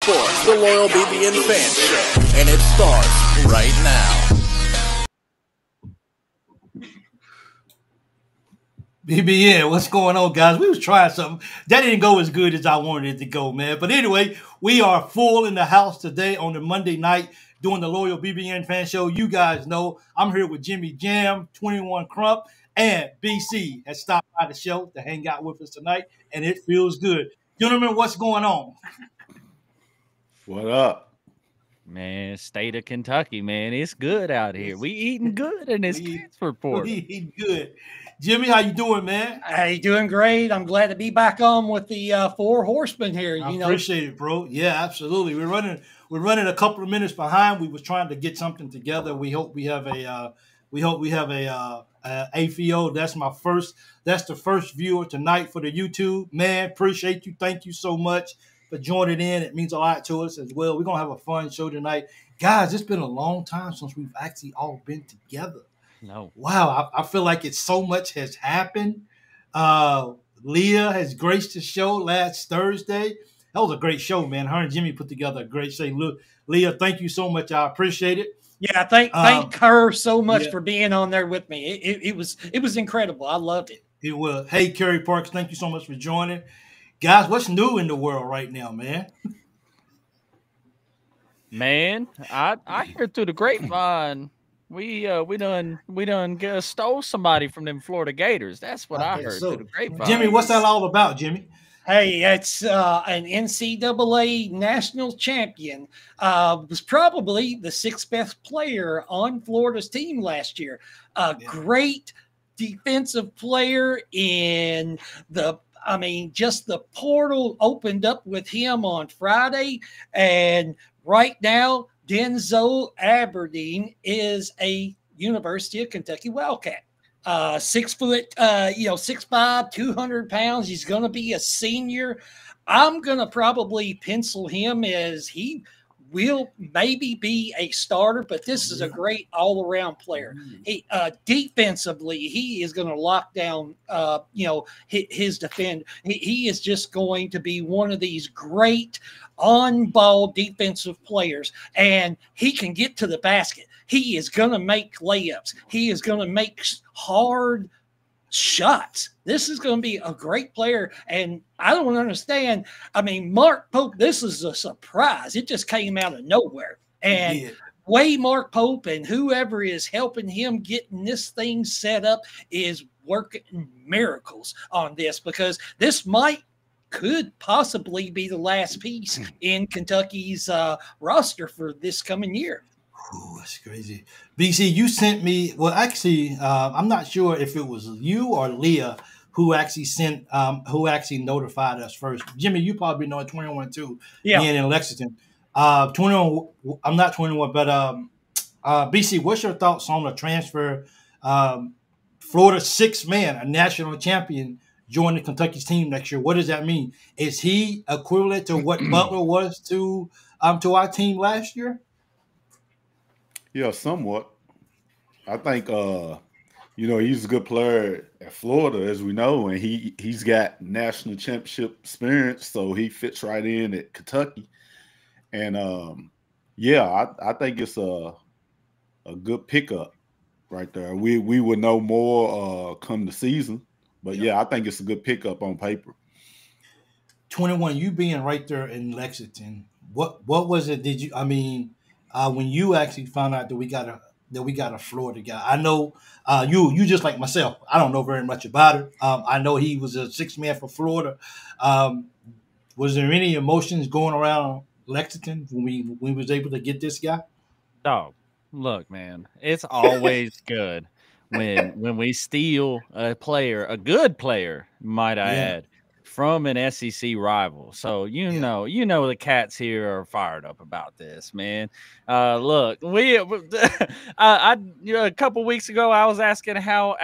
Sports, the Loyal BBN Fan Show, and it starts right now. BBN, what's going on, guys? We was trying something. That didn't go as good as I wanted it to go, man. But anyway, we are full in the house today on the Monday night doing the Loyal BBN Fan Show. You guys know I'm here with Jimmy Jam, 21 Crump, and BC has stopped by the show to hang out with us tonight, and it feels good. Gentlemen, what's going on? What up? Man, state of Kentucky, man. It's good out here. We eating good in this transfer portal. We eating good. Jimmy, how you doing, man? Hey, doing great. I'm glad to be back on with the Four Horsemen here. I appreciate it, bro. Yeah, absolutely. We're running a couple of minutes behind. We was trying to get something together. We hope we have a AFO. That's the first viewer tonight for the YouTube. Man, appreciate you. Thank you so much for joining in. It means a lot to us as well. We're gonna have a fun show tonight. Guys, it's been a long time since we've actually all been together. No. Wow, I feel like so much has happened. Leah has graced the show last Thursday. That was a great show, man. Her and Jimmy put together a great show. Look, Leah, thank you so much. I appreciate it. Yeah, thank her so much for being on there with me. It was incredible. I loved it. It was. Hey, Kerry Parks, thank you so much for joining. Guys, what's new in the world right now, man? Man, I heard through the grapevine we done stole somebody from them Florida Gators. That's what I heard through the grapevine. Jimmy, what's that all about, Jimmy? Hey, it's an NCAA national champion. Was probably the sixth best player on Florida's team last year. Great defensive player just the portal opened up with him on Friday. And right now, Denzel Aberdeen is a University of Kentucky Wildcat. 6 foot, 6'5", 200 pounds. He's going to be a senior. I'm going to probably pencil him as he will maybe be a starter, but this is a great all-around player. He defensively, he is going to lock down, his defend. He is just going to be one of these great on-ball defensive players, and he can get to the basket. He is going to make layups. He is going to make hard shots. This is going to be a great player, and I don't understand. I mean, Mark Pope, this is a surprise. It just came out of nowhere. And way Mark Pope and whoever is helping him getting this thing set up is working miracles on this, because this could possibly be the last piece in Kentucky's roster for this coming year. Oh, that's crazy. BC, you sent me, well, actually, I'm not sure if it was you or Leah who actually notified us first. Jimmy, you probably know at 21 too, being in Lexington. 21, I'm not 21, but BC, what's your thoughts on the transfer? Florida sixth man, a national champion, joining Kentucky's team next year. What does that mean? Is he equivalent to what Butler was to our team last year? Yeah, somewhat. I think he's a good player at Florida, as we know, and he's got national championship experience, so he fits right in at Kentucky. And I think it's a good pickup right there. We would know more come the season, but I think it's a good pickup on paper. 21, you being right there in Lexington, what was it? When you actually found out that we got a Florida guy? I know you just like myself. I don't know very much about it. I know he was a sixth man for Florida. Was there any emotions going around Lexington when we was able to get this guy? Oh, look, man, it's always good when we steal a player, a good player, might I add, from an SEC rival. So the cats here are fired up about this, man. Look, a couple weeks ago I was asking how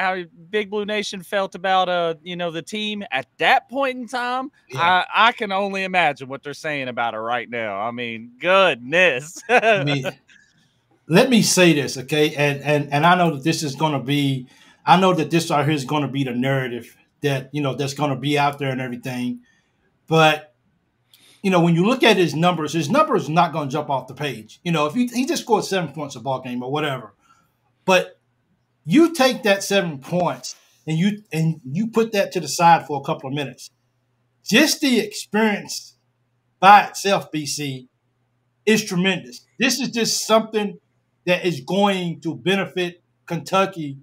Big Blue Nation felt about the team at that point in time. I can only imagine what they're saying about it right now. I mean, goodness. Let me say this, okay? And I know that this is going to be, I know that this right here is going to be the narrative that, that's going to be out there and everything. But when you look at his numbers are not going to jump off the page. If he just scored 7 points a ball game or whatever, but you take that 7 points and you put that to the side for a couple of minutes. Just the experience by itself, BC, is tremendous. This is just something that is going to benefit Kentucky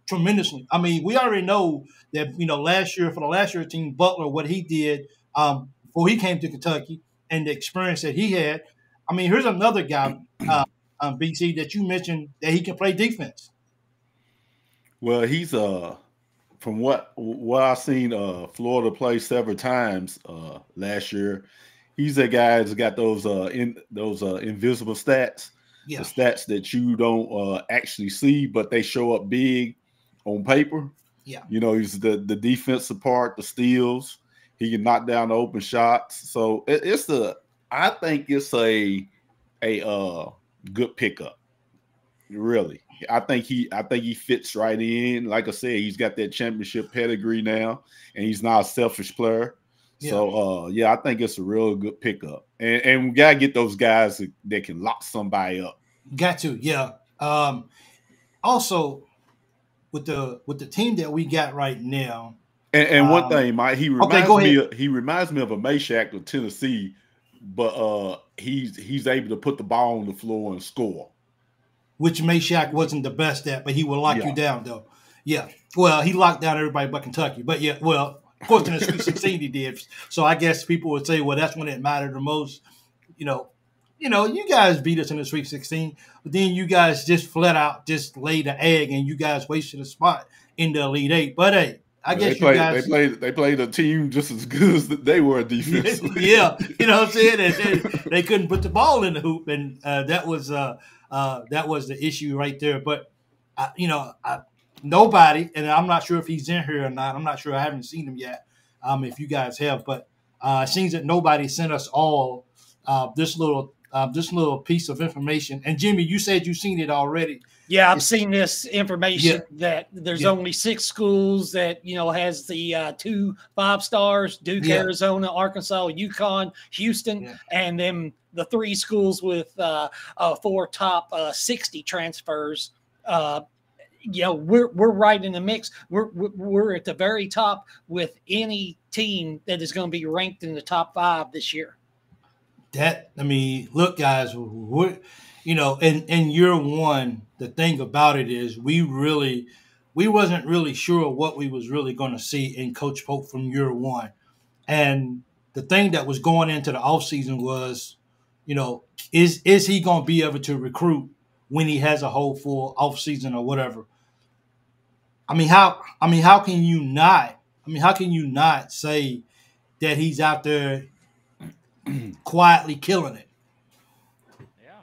tremendously. I mean, we already know that, last year, for the last year team, Butler, what he did before he came to Kentucky and the experience that he had. I mean, here's another guy, BC, that you mentioned that he can play defense. Well, he's from what I've seen Florida play several times last year. He's a guy that's got those invisible stats, the stats that you don't actually see, but they show up big on paper. Yeah, he's the defensive part, the steals. He can knock down the open shots. So I think it's a good pickup. Really, I think he fits right in. Like I said, he's got that championship pedigree now, and he's not a selfish player. Yeah. So, I think it's a real good pickup, and we gotta get those guys that can lock somebody up. Got to, yeah. Also, with the team that we got right now, and one thing, Mike, he reminds me of a Meshack of Tennessee, but he's able to put the ball on the floor and score, which Meshack wasn't the best at, but he will lock you down though. Yeah, well, he locked down everybody but Kentucky, but yeah, well. Of course, in the Sweet 16 he did. So I guess people would say, well, that's when it mattered the most. You guys beat us in the Sweet 16, but then you guys just flat out just laid the egg and you guys wasted a spot in the Elite Eight. But hey, I guess they played a team just as good as they were defensively. Yeah, you know what I'm saying? They couldn't put the ball in the hoop, and that was the issue right there. But nobody, and I'm not sure if he's in here or not. I'm not sure. I haven't seen him yet. If you guys have, but it seems that nobody sent us all this little piece of information. And Jimmy, you said you've seen it already. Yeah, I've seen this information that there's only 6 schools that has the 2 5-stars: Duke, Arizona, Arkansas, UConn, Houston, and then the 3 schools with 4 top 60 transfers. We're right in the mix. We're at the very top with any team that is going to be ranked in the top 5 this year. Look, guys, in year one, the thing about it is we wasn't really sure what we was really going to see in Coach Pope from year one. And the thing that was going into the offseason was, is he going to be able to recruit when he has a whole full offseason or whatever? How can you not say that he's out there quietly killing it? Yeah.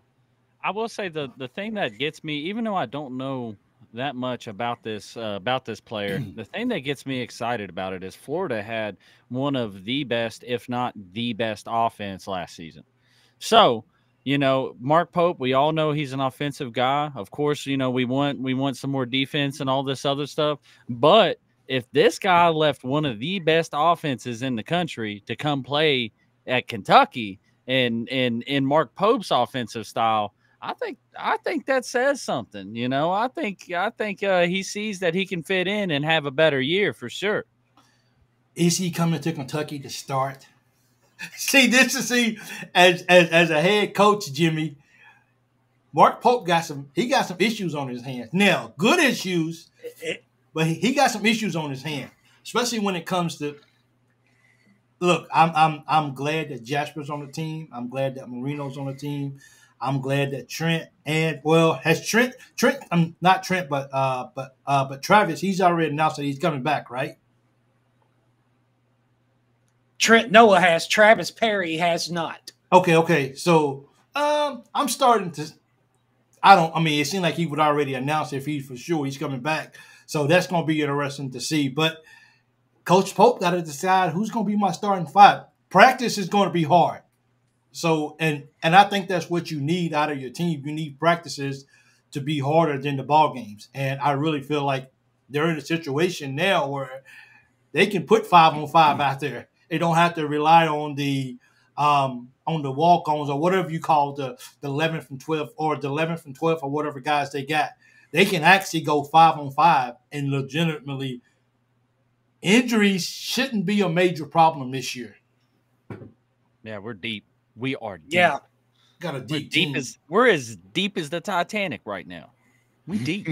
I will say the thing that gets me, even though I don't know that much about this player, the thing that gets me excited about it is Florida had one of the best, if not the best, offense last season. So, Mark Pope, we all know he's an offensive guy. Of course, we want some more defense and all this other stuff. But if this guy left one of the best offenses in the country to come play at Kentucky and in Mark Pope's offensive style, I think that says something. I think he sees that he can fit in and have a better year for sure. Is he coming to Kentucky to start? As a head coach, Jimmy, Mark Pope got some issues on his hands. Now, good issues, but he got some issues on his hands, especially when it comes to. Look, I'm glad that Jasper's on the team. I'm glad that Marino's on the team. I'm glad that Trent has Trent. Not Trent, but Travis. He's already announced that he's coming back, right? Trent Noah has. Travis Perry has not. Okay. So I'm starting to. It seemed like he would already announce if he's for sure he's coming back. So that's going to be interesting to see. But Coach Pope got to decide who's going to be my starting 5. Practice is going to be hard. So and I think that's what you need out of your team. You need practices to be harder than the ball games. And I really feel like they're in a situation now where they can put 5-on-5 out there. They don't have to rely on the on the walk-ons or whatever you call the 11th and 12th or the 11th and 12th or whatever guys they got, they can actually go 5-on-5 and legitimately injuries shouldn't be a major problem this year. Yeah, we're deep. We are deep. Yeah. Got a deep deep team. we're as deep as the Titanic right now. We deep.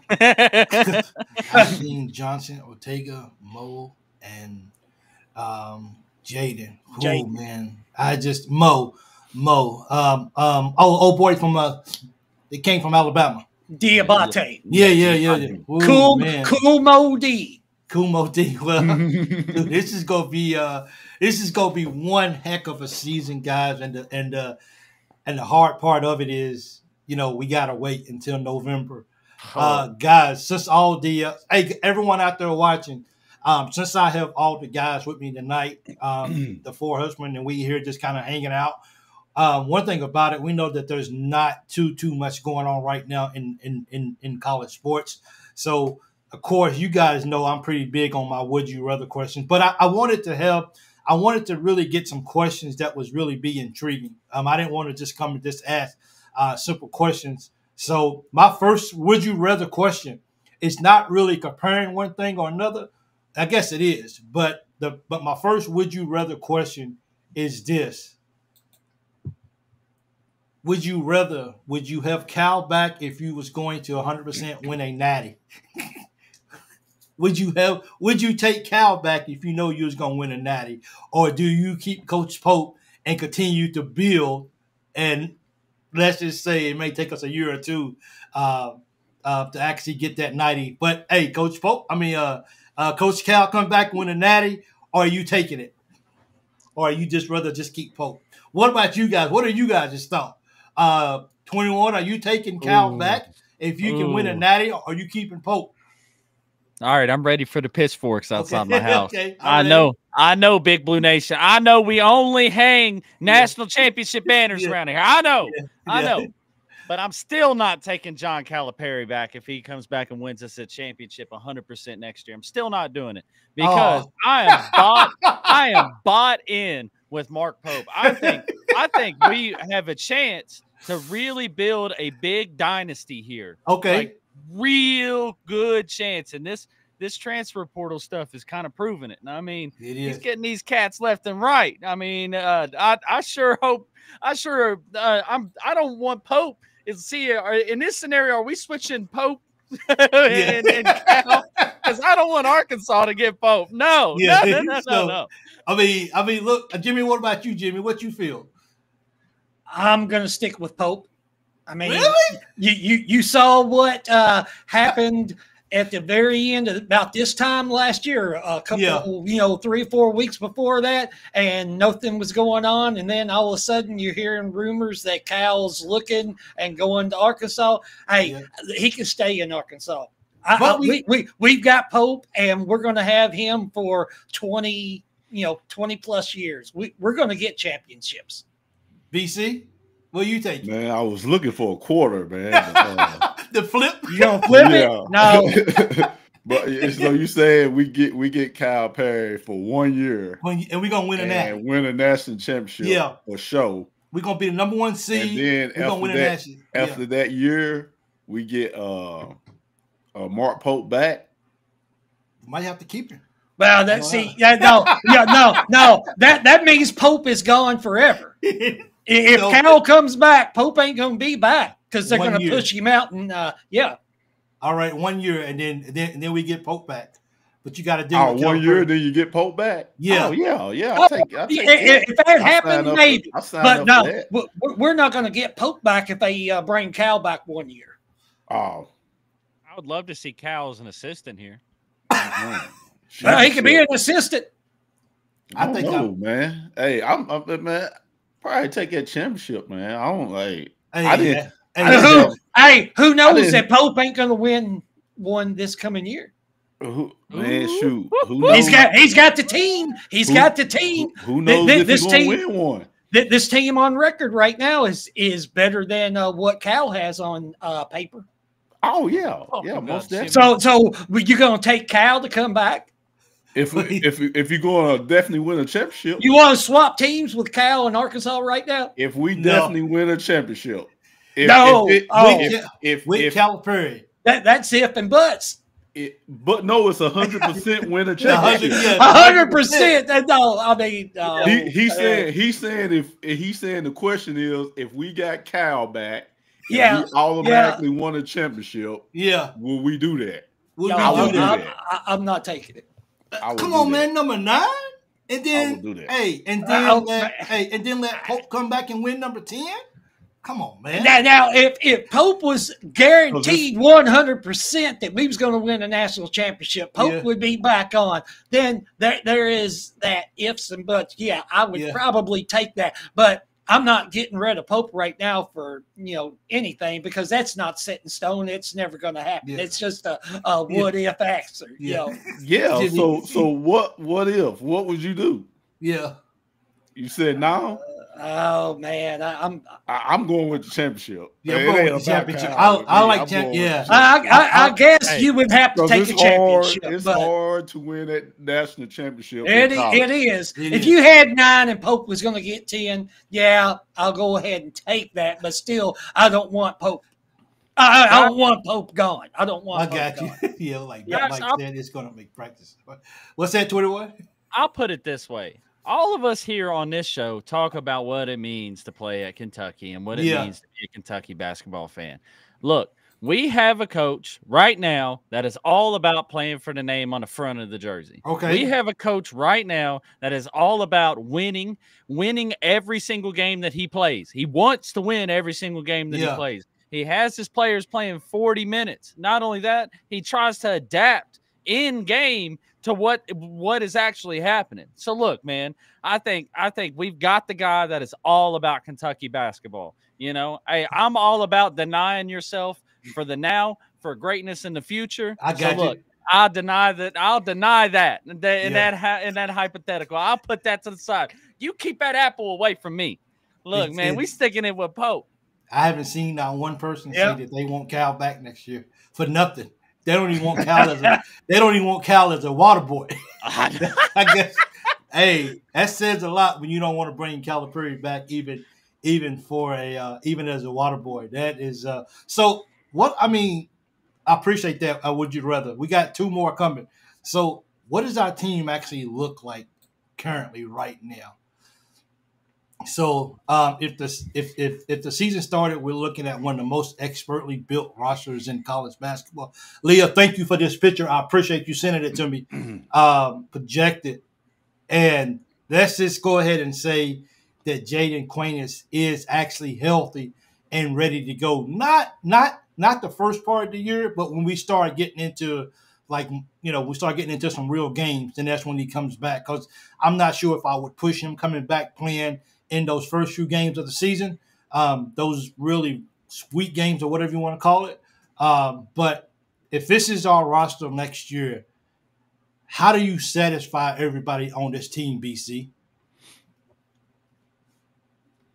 I've seen Johnson, Ortega, Mo, and Jaden. Oh man, I just Mo. Old boy from they came from Alabama. Diabate. Yeah. Ooh, Cool Mo D. Cool Mo D. Well, dude, this is gonna be one heck of a season, guys. And the hard part of it is, we gotta wait until November. Guys, since all the hey, everyone out there watching, since I have all the guys with me tonight, the four husbands, and we here just kind of hanging out. One thing about it, we know that there's not too much going on right now in college sports. So, of course, you guys know I'm pretty big on my would you rather questions, but I wanted to really get some questions that was really be intriguing. I didn't want to just come and just ask simple questions. So my first would you rather question is not really comparing one thing or another. I guess it is, but my first would you rather question is this. Would you have Cal back if you was going to 100% win a natty? Would you take Cal back if you know you was going to win a natty? Or do you keep Coach Pope and continue to build, and let's just say it may take us a year or two to actually get that natty. But hey, Coach Cal come back and win a natty, or are you taking it? Or are you just rather just keep Pope? What about you guys? What are you guys' thought? 21, are you taking Cal back if you can win a natty, or are you keeping Pope? All right, I'm ready for the pitchforks outside my house. Okay. I know, Big Blue Nation. I know we only hang national championship banners around here. I know. But I'm still not taking John Calipari back if he comes back and wins us a championship 100% next year. I'm still not doing it because I am bought in with Mark Pope. I think we have a chance to really build a big dynasty here. Okay. Like, real good chance. And this transfer portal stuff is kind of proving it. And I mean, he's getting these cats left and right. I mean, I sure hope I don't want Pope. In this scenario, are we switching Pope and Cal? Because I don't want Arkansas to get Pope. No. No. I mean, look, Jimmy. What about you, Jimmy? What you feel? I'm gonna stick with Pope. I mean, really? You saw what happened at the very end of about this time last year, a couple, 3 or 4 weeks before that, and nothing was going on. And then all of a sudden you're hearing rumors that Cal's looking and going to Arkansas. Hey, he can stay in Arkansas. We've got Pope, and we're going to have him for 20 plus years. We're going to get championships. BC, what you take? Man, I was looking for a quarter, man. The flip? You gonna flip it? No. But so you saying we get Cal Perry for 1 year, and we're gonna win and win a national championship for sure. We're gonna be the number 1 seed. And then after that year, we get Mark Pope back. Might have to keep him. Well, no. That means Pope is gone forever. If Cal comes back, Pope ain't gonna be back because they're gonna push him out. And all right, 1 year, and then we get Pope back. But you got to deal with 1 year, then you get Pope back. Yeah, I'll take if that happens, maybe. But no, we're not going to get Pope back if they bring Cal back 1 year. Oh, I would love to see Cal as an assistant here. He could be an assistant. I think so, man. Hey, I'm man. Probably take that championship, man. I don't like. Who knows that Pope ain't going to win one this coming year? Shoot. Who knows? He's got the team. Got the team. Who knows if he's going to win one? This team on record right now is better than what Cal has on paper. Oh yeah, most definitely. So you're going to take Cal to come back? If you're going to definitely win a championship, You want to swap teams with Cal and Arkansas right now? if we No. definitely win a championship, With Calipari. That's if and buts. But no, it's 100% win a championship. 100%. No, I mean, He's saying the question is if we got Cal back, yeah, we automatically won a championship. Yeah, will we do that? I'm not taking it. Come on, man, number 9, and then and then let Pope come back and win number 10. Come on, man. Now, if Pope was guaranteed 100% that we was going to win a national championship, Pope would be back on. Then there is that ifs and buts. Yeah, I would probably take that, but I'm not getting rid of Pope right now for anything because that's not set in stone. It's never going to happen. It's just a what if answer. Yeah. So what if? What would you do? Yeah. You said no. Oh man, I'm going with the championship. Yeah, I'm going with the championship. I like championship. I guess you would have to take a championship. It's hard to win that national championship. It is. If you had 9 and Pope was going to get 10, I'll go ahead and take that. But still, I don't want Pope. I don't want Pope gone. I don't want. I got you. Like Mike said, it's going to make practice. What's that, 21? I'll put it this way. All of us here on this show talk about what it means to play at Kentucky and what it means to be a Kentucky basketball fan. Look, we have a coach right now that is all about playing for the name on the front of the jersey. Okay. We have a coach right now that is all about winning every single game that he plays. He wants to win every single game that he plays. He has his players playing 40 minutes. Not only that, he tries to adapt in game to what is actually happening. So look, man, I think we've got the guy that is all about Kentucky basketball. I'm all about denying yourself for the now, for greatness in the future. I'll deny that. I'll deny that in that hypothetical. I'll put that to the side. You keep that apple away from me. Look, man, we sticking it with Pope. I haven't seen not one person say that they want Cal back next year for nothing. They don't even want Cal as a water boy. I guess. Hey, that says a lot when you don't want to bring Calipari back, even for even as a water boy. That is so. What I mean, I appreciate that. Would you rather? We got 2 more coming. So, what does our team actually look like currently right now? So, if the season started, we're looking at one of the most expertly built rosters in college basketball. Leah, thank you for this picture. I appreciate you sending it to me. Projected, and let's just go ahead and say that Jaden Quainess is actually healthy and ready to go. Not the first part of the year, but when we start getting into we start getting into some real games, then that's when he comes back. Because I'm not sure if I would push him coming back playing in those first few games of the season, those really sweet games or whatever you want to call it. But if this is our roster next year, how do you satisfy everybody on this team, BC?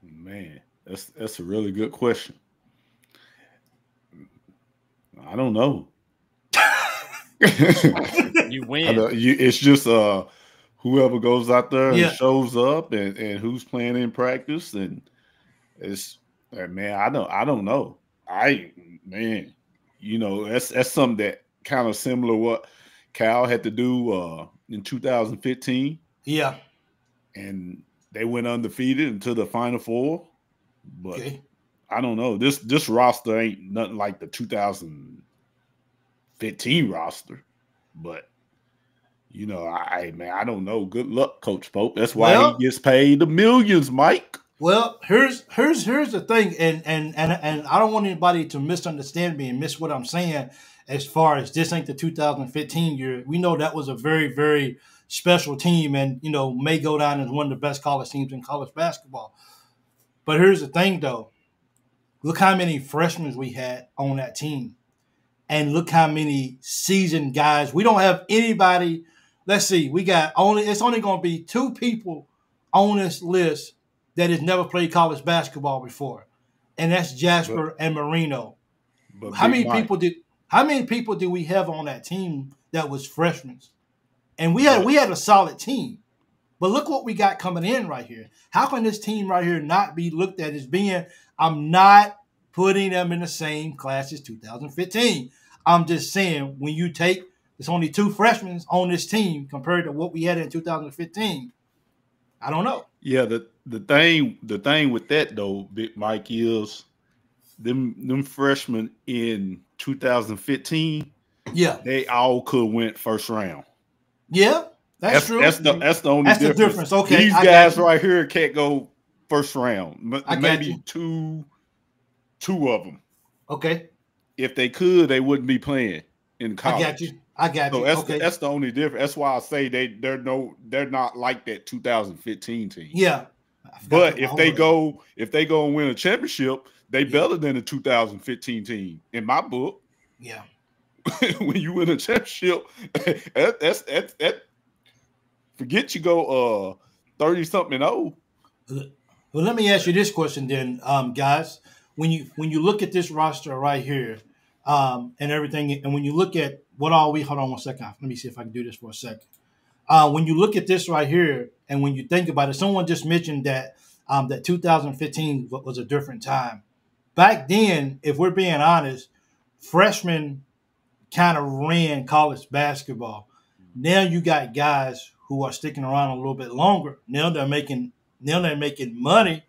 Man, that's a really good question. I don't know. You win. It's just whoever goes out there and shows up and who's playing in practice, and it's man, I don't know. That's something that kind of similar what Cal had to do in 2015. Yeah. And they went undefeated into the Final Four. But I don't know. This roster ain't nothing like the 2015 roster. But I don't know. Good luck, Coach Pope. That's why he gets paid the millions, Mike. Well, here's the thing, and I don't want anybody to misunderstand me and miss what I'm saying. As far as this ain't the 2015 year, we know that was a very, very special team, and may go down as one of the best college teams in college basketball. But here's the thing, though. Look how many freshmen we had on that team, and look how many seasoned guys. We don't have anybody. Let's see. It's only going to be 2 people on this list that has never played college basketball before, and that's Jasper and Marino. How many people do we have on that team that was freshmen? and we had a solid team. But look what we got coming in right here. How can this team right here not be looked at as being? I'm not putting them in the same class as 2015. I'm just saying when you take there's only 2 freshmen on this team compared to what we had in 2015. I don't know. Yeah, the thing with that though, Big Mike, is them freshmen in 2015. Yeah, they all could went first round. Yeah, that's true. That's the only that's difference. The difference. Okay, these guys right here can't go first round. Maybe two of them. Okay. If they could, they wouldn't be playing in college. I got you. That's the only difference. That's why I say they're not like that 2015 team. Yeah. But if they go and win a championship, they better than the 2015 team in my book. Yeah. When you win a championship, that's forget you go 30-something-0. Well, let me ask you this question then, guys. When you look at this roster right here, and everything, and when you look at hold on one second. Let me see if I can do this for a second. When you look at this right here, and when you think about it, someone just mentioned that that 2015 was a different time. Back then, if we're being honest, freshmen kind of ran college basketball. Now you got guys who are sticking around a little bit longer. Now they're making money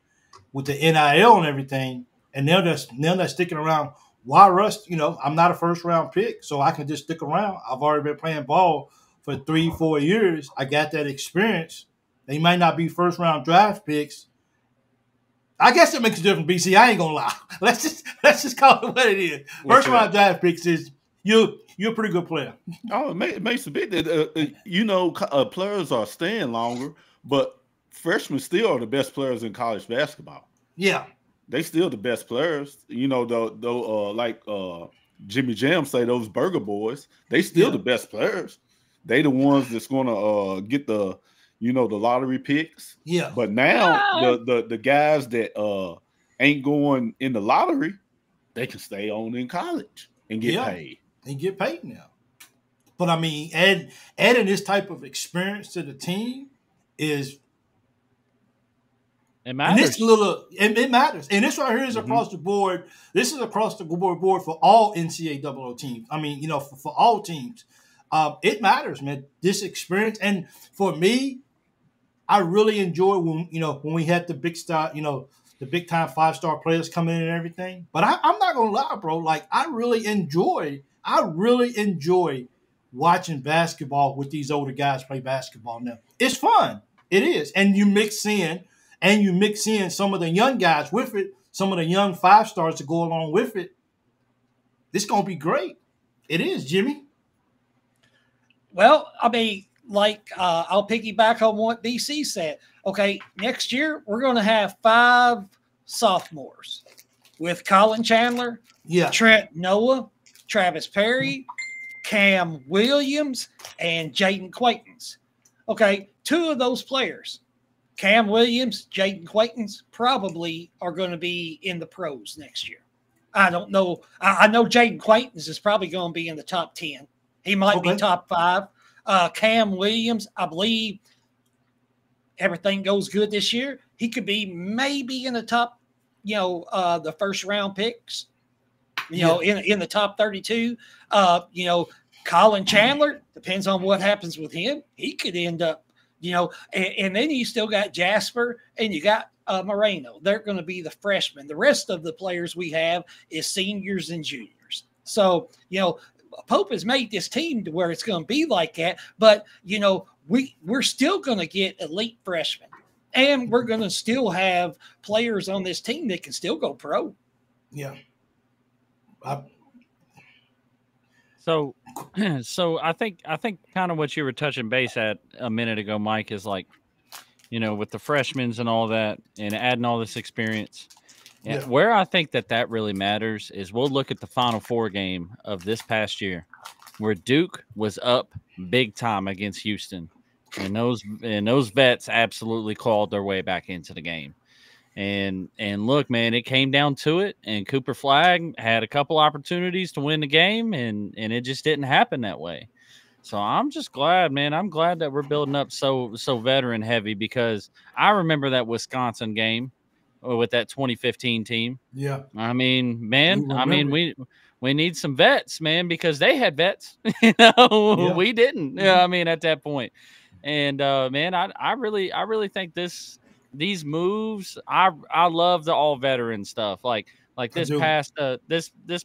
with the NIL and everything, and now they're sticking around. Why rush? I'm not a first round pick, so I can just stick around. I've already been playing ball for 3-4 years. I got that experience. They might not be first round draft picks. I guess it makes a difference, BC. I ain't gonna lie. Let's just call it what it is. First round draft picks is you're a pretty good player. Oh, it makes a big. Players are staying longer, but freshmen still are the best players in college basketball. Yeah. They still the best players, like Jimmy Jam say, those Burger Boys, they still the best players. They the ones that's gonna get the lottery picks. Yeah. But now the guys that ain't going in the lottery, they can stay on in college and get paid. And get paid now. But I mean, adding this type of experience to the team is. It matters. And it matters. And this right here is across the board. This is across the board for all NCAA teams. I mean, for all teams. It matters, man. This experience. And for me, I really enjoy when we had the big star, the big time 5-star players come in and everything. But I'm not gonna lie, bro. Like I really enjoy watching basketball with these older guys play basketball now. It's fun. It is. And you mix in some of the young guys with it, some of the young 5-stars to go along with it. It's going to be great. It is, Jimmy. Well, I mean, I'll piggyback on what BC said. Okay, next year we're going to have 5 sophomores with Colin Chandler, Trent Noah, Travis Perry, Cam Williams, and Jaden Quaintance. Okay, 2 of those players, Cam Williams, Jaden Quaintance, probably are going to be in the pros next year. I don't know. I know Jaden Quaintance is probably going to be in the top 10. He might be top 5. Cam Williams, I believe everything goes good this year. He could be maybe in the top, the first round picks, in the top 32. Colin Chandler, depends on what happens with him. He could end up, and then you still got Jasper and you got Moreno. They're going to be the freshmen. The rest of the players we have is seniors and juniors. So, Pope has made this team to where it's going to be like that. But, we're still going to get elite freshmen. And we're going to still have players on this team that can still go pro. Yeah. So I think kind of what you were touching base at a minute ago, Mike, is like, with the freshmen and all that and adding all this experience. Yeah. Where I think that really matters is we'll look at the Final Four game of this past year where Duke was up big time against Houston. And those vets absolutely clawed their way back into the game. And look, man, it came down to it, and Cooper Flagg had a couple opportunities to win the game, and it just didn't happen that way. So I'm just glad, man. I'm glad that we're building up so veteran heavy, because I remember that Wisconsin game with that 2015 team. Yeah. I mean, man, we need some vets, man, because they had vets. We didn't. Yeah, I mean, at that point. And man, I really think these moves, I love the all veteran stuff. Like this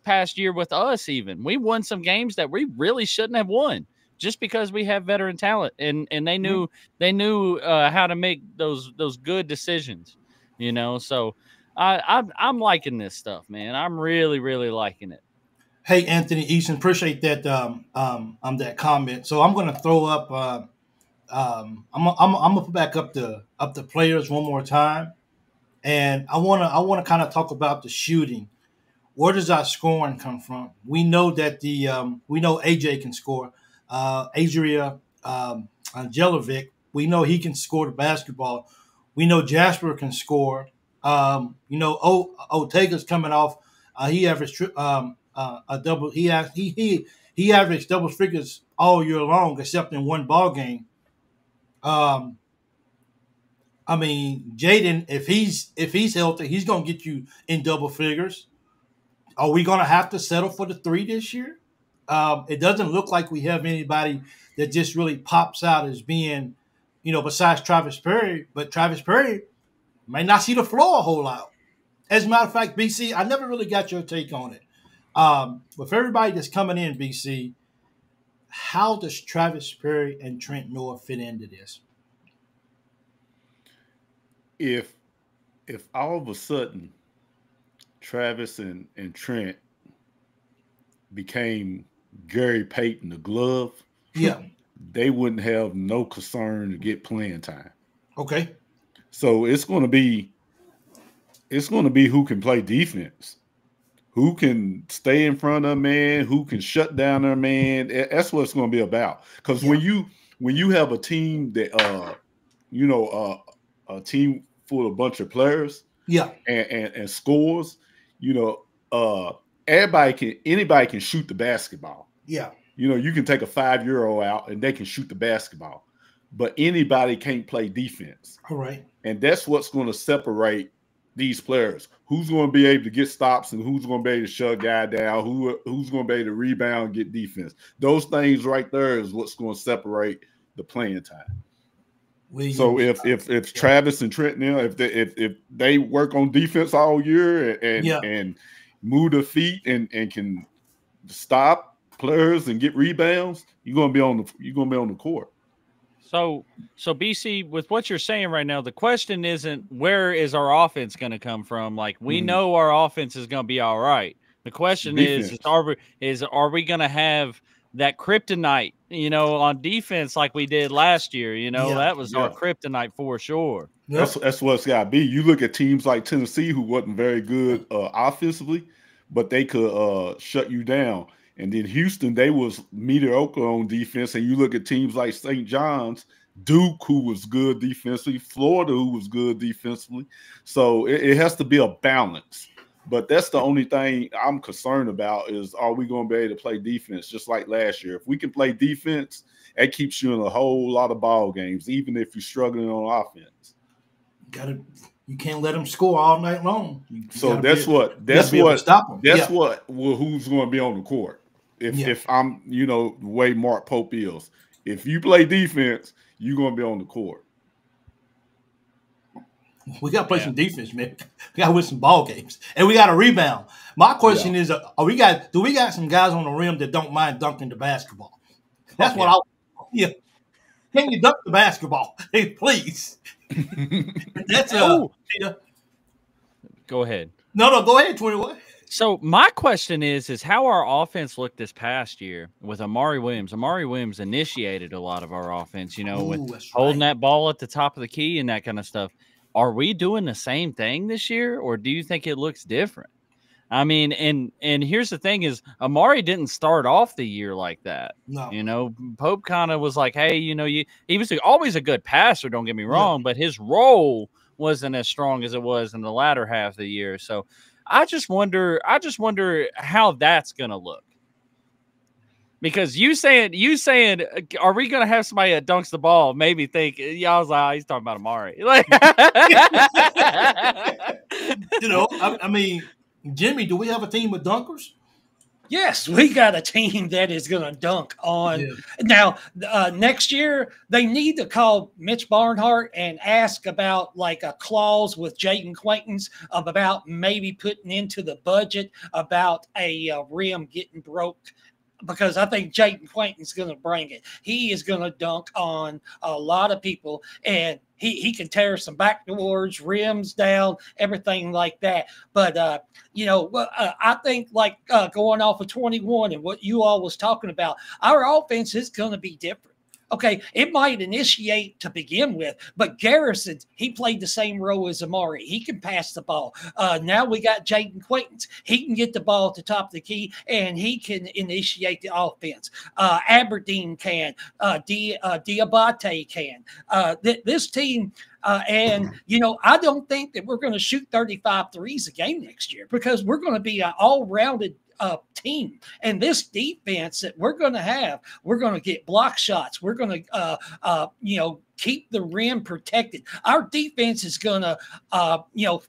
past year with us, even we won some games that we really shouldn't have won, just because we have veteran talent, and they knew how to make those good decisions, So I'm liking this stuff, man. I'm really liking it. Hey, Anthony Easton, appreciate that that comment. So I'm going to throw up. I'm gonna put back up the players one more time, and I wanna kind of talk about the shooting. Where does our scoring come from? We know that we know AJ can score. Adria Jelovic, we know he can score the basketball. We know Jasper can score. Ortega's coming off. He averaged a double. He averaged double figures all year long, except in one ball game. I mean, Jaden, if he's healthy, he's gonna get you in double figures. Are we gonna have to settle for the 3 this year? It doesn't look like we have anybody that just really pops out as being, besides Travis Perry. But Travis Perry may not see the floor a whole lot. As a matter of fact, BC, I never really got your take on it. With everybody that's coming in, BC, how does Travis Perry and Trent Noah fit into this? If all of a sudden Travis and Trent became Gary Payton the glove, they wouldn't have no concern to get playing time. Okay. So it's going to be who can play defense, who can stay in front of a man, who can shut down their man. That's what it's going to be about. Because when you have a team that a team full of a bunch of players, and scores, anybody can shoot the basketball. Yeah. You can take a 5-year-old out and they can shoot the basketball, but anybody can't play defense. All right. And that's what's going to separate these players. Who's going to be able to get stops and who's going to be able to shut a guy down, who's going to be able to rebound and get defense. Those things right there is what's going to separate the playing time. So if Travis and Trent now, if they work on defense all year and move their feet and can stop players and get rebounds, you're gonna be on the court. So BC, with what you're saying right now, the question isn't where is our offense going to come from. Like, we know our offense is going to be all right. The question is are we going to have that kryptonite, on defense like we did last year? That was our kryptonite for sure. That's what it's got to be. You look at teams like Tennessee, who wasn't very good offensively, but they could shut you down. And then Houston, they was mediocre on defense. And you look at teams like St. John's, Duke, who was good defensively, Florida, who was good defensively. So it has to be a balance. But that's the only thing I'm concerned about is, are we going to be able to play defense just like last year? If we can play defense, that keeps you in a whole lot of ball games, even if you're struggling on offense. You can't let them score all night long. Who's going to be on the court. If I'm, the way Mark Pope is, if you play defense, you're going to be on the court. We got to play some defense, man. We got to win some ball games, and we got to rebound. My question is, do we got some guys on the rim that don't mind dunking the basketball? That's what Can you dunk the basketball? Hey, please. That's Go ahead. No, go ahead, 21. So my question is how our offense looked this past year with Amari Williams. Amari Williams initiated a lot of our offense, with holding that ball at the top of the key and that kind of stuff. Are we doing the same thing this year, or do you think it looks different? I mean, and here's the thing is, Amari didn't start off the year like that. No. Pope kind of was like, hey, he was always a good passer, don't get me wrong, but his role wasn't as strong as it was in the latter half of the year. So I just wonder how that's going to look. Because you saying, are we gonna have somebody that dunks the ball? Maybe think y'all was like, oh, he's talking about Amari. Like, I mean, Jimmy, do we have a team of dunkers? Yes, we got a team that is going to dunk on. Yeah. Now, next year, they need to call Mitch Barnhart and ask about like a clause with Jaden Quaintance about maybe putting into the budget about a rim getting broke. Because I think Jaden Quaintance is going to bring it. He is going to dunk on a lot of people, and he can tear some backdoors, rims down, everything like that. But, I think like going off of 21 and what you all was talking about, our offense is going to be different. Okay, it might initiate to begin with, but Garrison, he played the same role as Amari. He can pass the ball. Now we got Jaden Quaintance. He can get the ball at the top of the key, and he can initiate the offense. Aberdeen can. Diabate can. This team, I don't think that we're going to shoot 35 threes a game next year because we're going to be an all-rounded team. And this defense that we're going to have, we're going to get block shots. We're going to, keep the rim protected. Our defense is going to,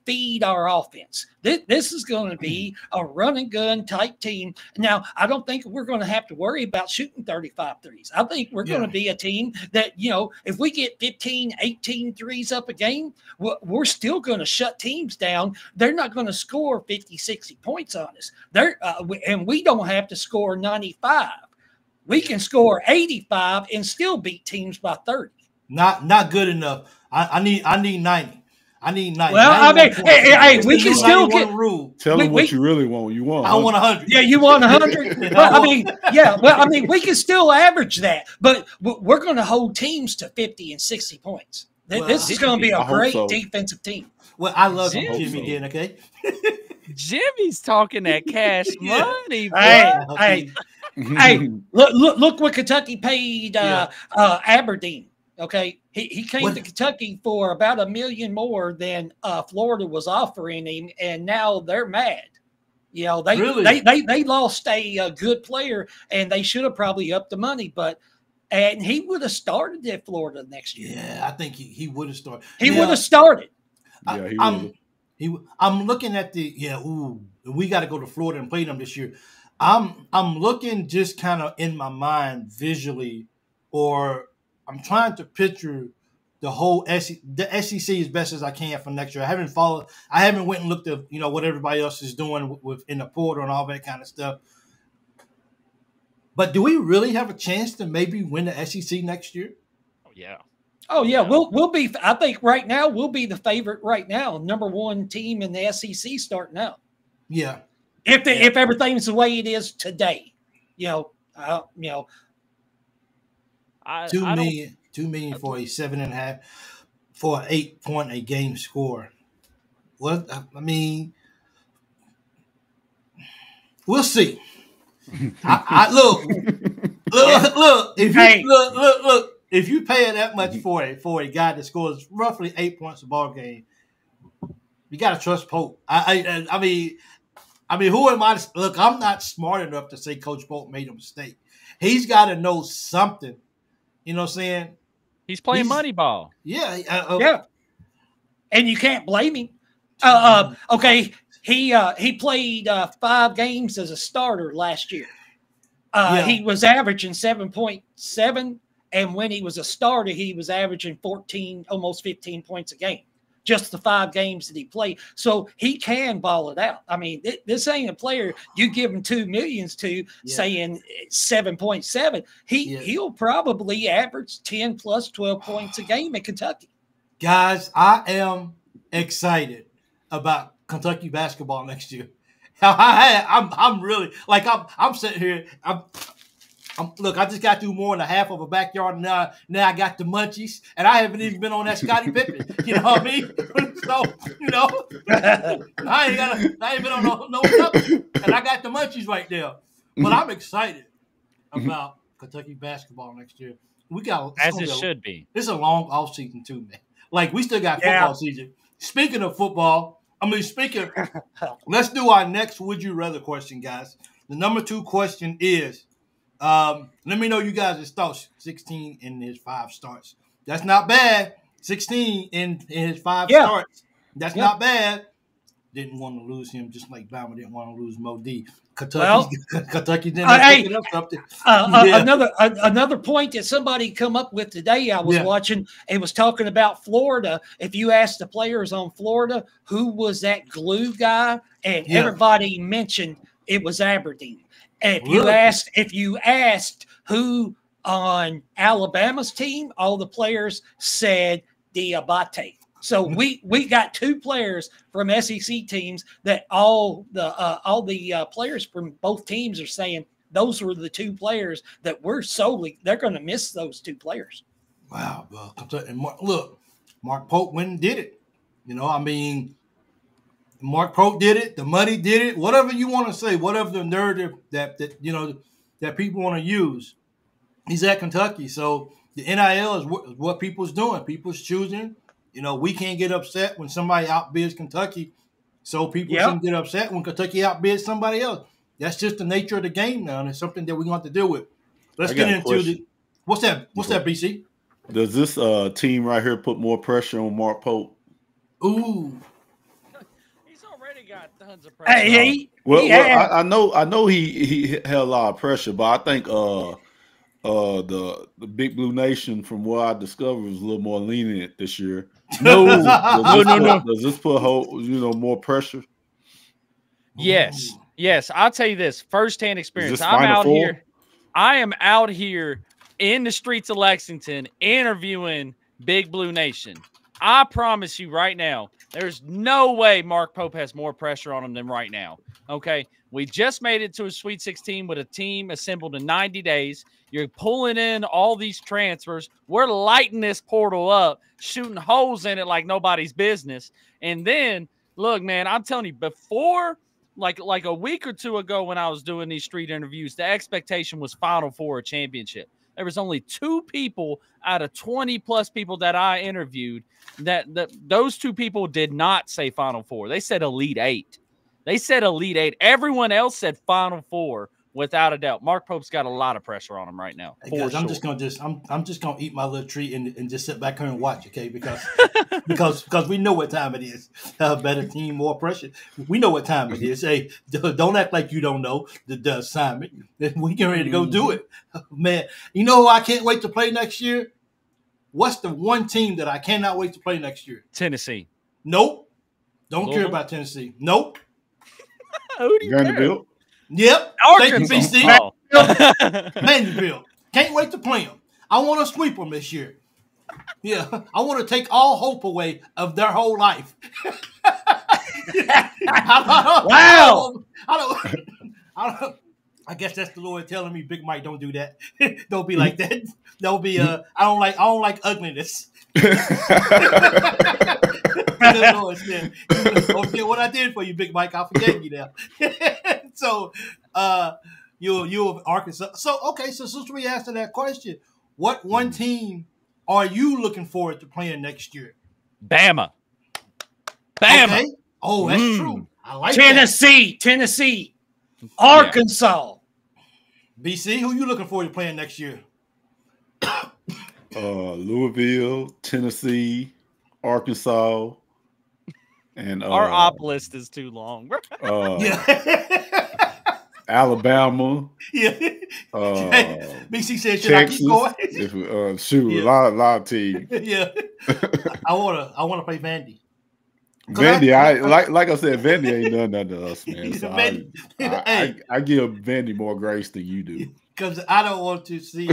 feed our offense. This is going to be a run and gun type team. Now, I don't think we're going to have to worry about shooting 35 threes. I think we're going to be a team that, if we get 15, 18 threes up a game, we're still going to shut teams down. They're not going to score 50, 60 points on us. And we don't have to score 95. We can score 85 and still beat teams by 30. Not good enough. I need 90. I need 90. Well, I mean, hey, we can still get. Rule. Tell them what you really want. You want. I want 100. Yeah, you want 100. We can still average that, but we're going to hold teams to 50 and 60 points. This is going to be a great defensive team. Well, I love Jimmy again. Okay. Jimmy's talking that cash money. Hey, look what Kentucky paid Aberdeen. Okay, he came to Kentucky for about $1 million more than Florida was offering him, and now they're mad. They lost a good player, and they should have probably upped the money, and he would have started at Florida next year. Yeah, I think he would have started. He would have started. Yeah, I'm looking at we got to go to Florida and play them this year. I'm looking just kind of in my mind visually, or I'm trying to picture the whole the SEC as best as I can for next year. I haven't went and looked at what everybody else is doing with in the portal and all that kind of stuff. But do we really have a chance to maybe win the SEC next year? Oh yeah, we'll be. I think right now we'll be the favorite right now, number one team in the SEC starting out. Yeah, if everything's the way it is today, $2 million for a 7.5 for an 8-point a game score. Well, I mean, we'll see. Look. If you pay that much for a guy that scores roughly 8 points a ball game, you got to trust Pope. I mean, who am I? Look, I'm not smart enough to say Coach Pope made a mistake. He's got to know something. You know what I'm saying? He's playing money ball. Yeah. And you can't blame him. Okay. He played 5 games as a starter last year. He was averaging 7.7, and when he was a starter, he was averaging 14, almost 15 points a game. Just the 5 games that he played. So he can ball it out. I mean, this ain't a player you give him $2 million to saying 7.7. He'll probably average 10 plus 12 points a game in Kentucky. Guys, I am excited about Kentucky basketball next year. I'm really like I'm sitting here. Look, I just got through more than a half of a backyard, and now I got the munchies, and I haven't even been on that Scottie Pippen. You know what I mean? So, I ain't been on no nothing, and I got the munchies right there. But I'm excited about Kentucky basketball next year. Should be. It's a long off season too, man. Like we still got football season. Speaking of football, let's do our next would you rather question, guys. The number 2 question is, Let me know you guys' thoughts. 16 in his 5 starts. That's not bad. 16 in his 5 starts. That's not bad. Didn't want to lose him, just like Bama didn't want to lose Mo D. Kentucky didn't pick it up something. Another point that somebody come up with today, I was watching, it was talking about Florida. If you asked the players on Florida who was that glue guy, and everybody mentioned it was Aberdeen. And if you asked who on Alabama's team, all the players said Diabate. So we got 2 players from SEC teams that all the players from both teams are saying those were the 2 players that they're going to miss those 2 players. Wow, bro. And Mark Pope went and did it. Mark Pope did it. The money did it. Whatever you want to say, whatever the narrative that people want to use, he's at Kentucky. So the NIL is what people's doing. People's choosing. We can't get upset when somebody outbids Kentucky, so people shouldn't get upset when Kentucky outbids somebody else. That's just the nature of the game now, and it's something that we're going to have to deal with. Let's get into what's that, BC? Does this team right here put more pressure on Mark Pope? Ooh. He's already got tons of pressure. I know he had a lot of pressure, but I think the Big Blue Nation, from what I discovered, was a little more lenient this year. No. Does this put more pressure? Yes. I'll tell you this firsthand experience. I am out here in the streets of Lexington interviewing Big Blue Nation. I promise you right now, there's no way Mark Pope has more pressure on him than right now. Okay, we just made it to a Sweet 16 with a team assembled in 90 days. You're pulling in all these transfers. We're lighting this portal up, shooting holes in it like nobody's business. And then, look, man, I'm telling you, before, like a week or 2 ago when I was doing these street interviews, the expectation was Final Four or championship. There was only 2 people out of 20-plus people that I interviewed that those 2 people did not say Final Four. They said Elite 8. Everyone else said Final Four. Without a doubt, Mark Pope's got a lot of pressure on him right now. Hey guys, I'm just gonna eat my little treat and just sit back here and watch, okay? Because we know what time it is. Better team, more pressure. We know what time it is. Hey, don't act like you don't know the assignment. We get ready to go do it, man. You know who I can't wait to play next year? What's the one team that I cannot wait to play next year? Tennessee. Nope. Don't care about Tennessee. Nope. Who do you care? Yep. Arkansas. Vanderbilt. Can't wait to play them. I want to sweep them this year. Yeah. I want to take all hope away of their whole life. Wow. I guess that's the Lord telling me, Big Mike, don't do that. Don't be like that. Don't be I don't like ugliness. Don't forget what I did for you, Big Mike. I forget you now. So you Arkansas. So okay, so since we asked that question, what one team are you looking forward to playing next year? Bama. Okay. Oh, that's true. I like Tennessee. Arkansas. BC, who you looking forward to playing next year? Louisville, Tennessee, Arkansas, and our op list is too long. Alabama. Yeah. BC said, should Texas, I keep going? A lot of teams. Yeah. I wanna play Vandy. Vandy, like I said, Vandy ain't done nothing to us, man. So I give Vandy more grace than you do. Because I don't want to see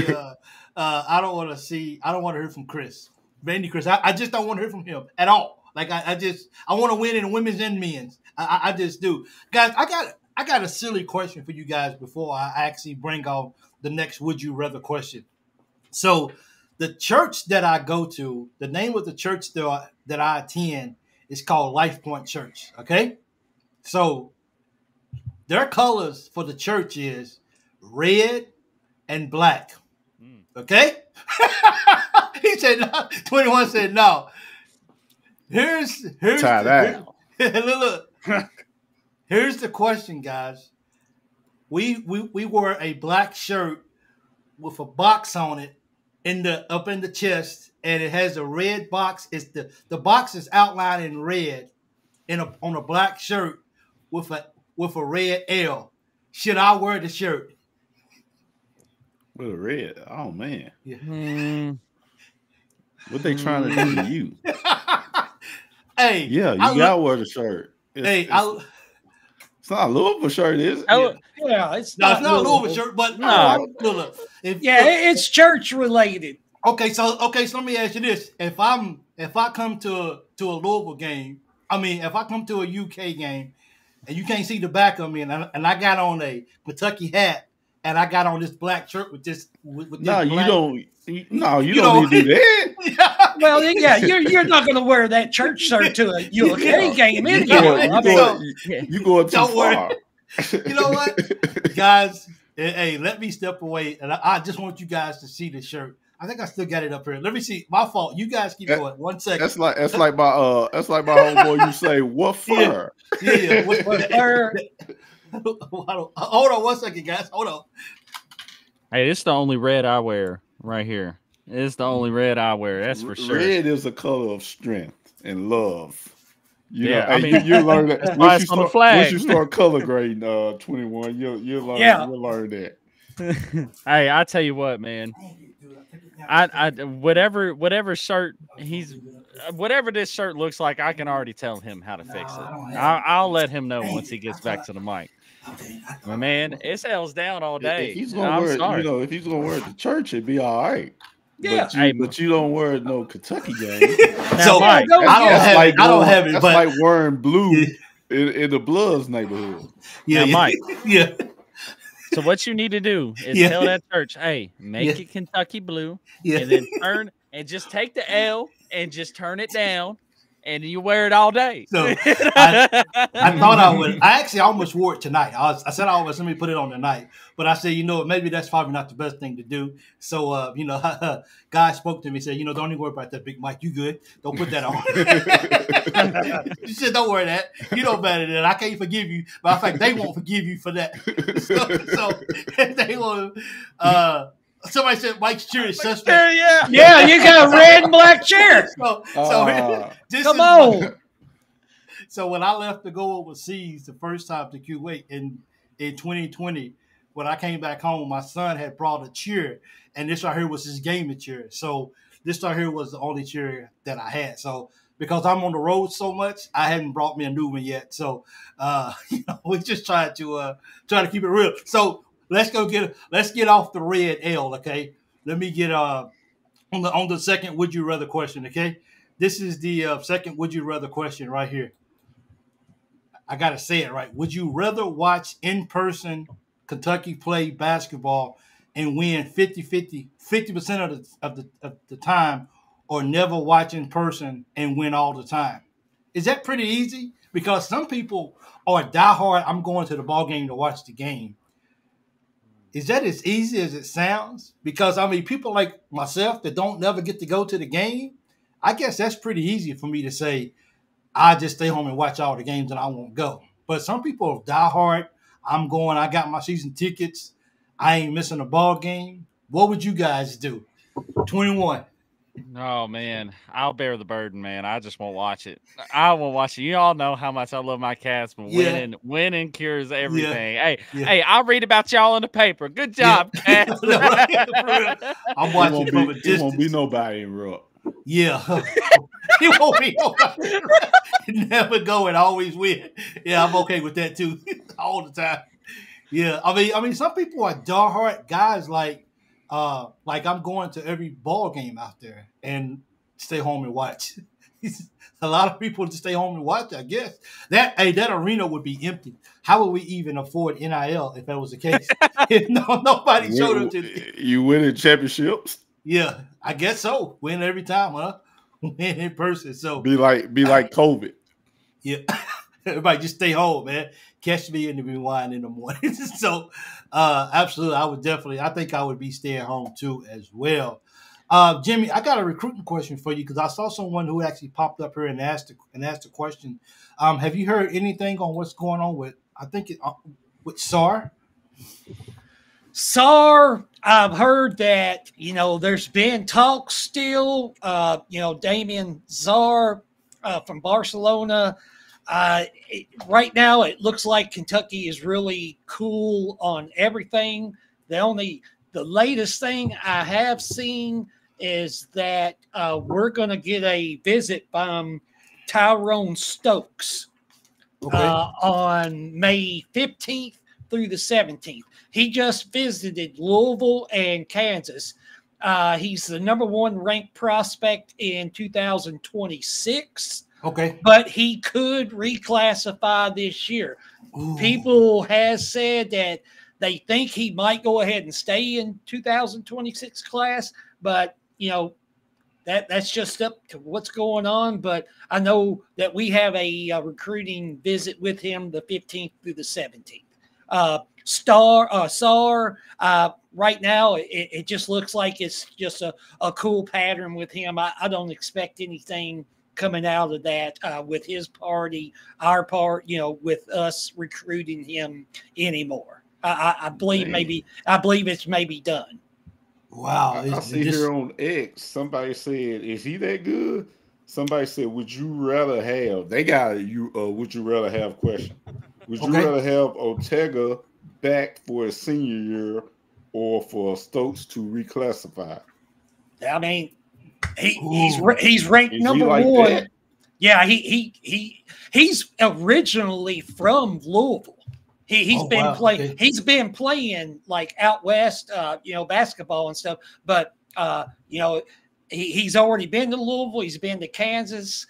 I don't want to hear from Chris. Vandy Chris. I just don't want to hear from him at all. Like I want to win in the women's and men's. I just do. Guys, I got a silly question for you guys before I actually bring on the next would you rather question. So the church that I go to, the name of the church that I attend is called Life Point Church. Okay? So their colors for the church is red and black. Okay? He said no. 21 said no. Here's tie that. Look. Here's the question, guys. We wore a black shirt with a box on it up in the chest, and it has a red box. It's the box is outlined in red on a black shirt with a red L. Should I wear the shirt? With a red. Oh man. Yeah. What they trying to do to you? Hey. Yeah, you gotta wear the shirt. It's not a Louisville shirt, is it? Yeah, it's not not a Louisville shirt, but look. It's church related. Okay, so let me ask you this: if I come to a Louisville game, if I come to a UK game, and you can't see the back of me, and I got on a Kentucky hat, and I got on this black shirt with this. No, you don't. No, you don't need to do that. Well, yeah, you're not going to wear that church shirt to a UK game. You going too far. You know what, guys? Hey, let me step away, and I just want you guys to see the shirt. I think I still got it up here. Let me see. My fault. You guys keep going. 1 second. That's like my homeboy. You say what fur? Yeah. What fur? Hold on 1 second, guys. Hold on. Hey, it's the only red I wear right here. It's the only red I wear. That's for sure. Red is a color of strength and love. You learn that once you start color grading 21. You'll learn that. Hey, I tell you what, man. I whatever shirt whatever this shirt looks like, I can already tell him how to fix it. I'll let him know once he gets back to the mic. My man, it sells down all day. If he's gonna wear it, if he's gonna wear it to church, it'd be all right. Yeah, but you don't wear it no Kentucky game. So I don't have it. That's but like wearing blue in the Bloods neighborhood. Yeah, now, Mike. Yeah. So what you need to do is tell that church, hey, make it Kentucky blue, and then turn and just take the L and just turn it down, and you wear it all day. So I thought I would. I actually almost wore it tonight. I said let me put it on tonight, but I said, maybe that's probably not the best thing to do. So God spoke to me, said, don't even worry about that, Big Mike. You good? Don't put that on. He said, don't worry that. You know better than that. I can't forgive you. Matter of fact, they won't forgive you for that. So they will. Somebody said Mike's chair is suspect. Yeah, you got a red and black chair. Come on. So when I left to go overseas the first time to Kuwait in 2020, when I came back home, my son had brought a chair, and this right here was his gaming chair. So this right here was the only chair that I had. So because I'm on the road so much, I hadn't brought me a new one yet. So we just tried to keep it real. So let's get off the red L, okay? Let me get on the second would you rather question, okay? This is the second would you rather question right here. I gotta say it right. Would you rather watch in person Kentucky play basketball and win 50% of the time, or never watch in person and win all the time? Is that pretty easy? Because some people are diehard. I'm going to the ball game to watch the game. Is that as easy as it sounds? Because, people like myself that don't never get to go to the game, I guess that's pretty easy for me to say, I just stay home and watch all the games and I won't go. But some people are diehard. I'm going, I got my season tickets. I ain't missing a ball game. What would you guys do? 21. Oh, man. I'll bear the burden, man. I just won't watch it. I won't watch it. You all know how much I love my Cats, but winning cures everything. Hey, I'll read about y'all in the paper. Good job, Cats. I'm watching from a distance. It won't be nobody in Rupp. Yeah. It won't be nobody. Never go and always win. Yeah, I'm okay with that, too. All the time. Yeah. Some people are diehard guys like I'm going to every ball game out there and stay home and watch. A lot of people just stay home and watch, I guess. That arena would be empty. How would we even afford NIL if that was the case? If nobody showed up to you winning championships? Yeah, I guess so. Win every time, huh? Win in person. So be like COVID. Yeah. Everybody just stay home, man. Catch me in the rewind in the morning. So absolutely, I think I would be staying home too as well. Jimmy, I got a recruiting question for you because I saw someone who actually popped up here and asked a question. Have you heard anything on what's going on with with SAR? Sarr, I've heard that, there's been talk still. Damien Sarr from Barcelona. Right now, it looks like Kentucky is really cool on everything. The latest thing I have seen is that we're going to get a visit from Tyrone Stokes on May 15th through the 17th. He just visited Louisville and Kansas. He's the #1 ranked prospect in 2026. Okay. But he could reclassify this year. Ooh. People have said that they think he might go ahead and stay in 2026 class, but that's just up to what's going on. But I know that we have a recruiting visit with him the 15th through the 17th. Sarr, right now, it just looks like it's just a cool pattern with him. I don't expect anything coming out of that with his party, our part, with us recruiting him anymore. I believe it's maybe done. Wow. I see here on X, somebody said, is he that good? Somebody said, would you rather have, would you rather have question. Would you rather have Ortega back for his senior year or for Stokes to reclassify? I mean, he's ranked #1. That? Yeah, he's originally from Louisville. He's been playing like out west, basketball and stuff. But he's already been to Louisville. He's been to Kansas.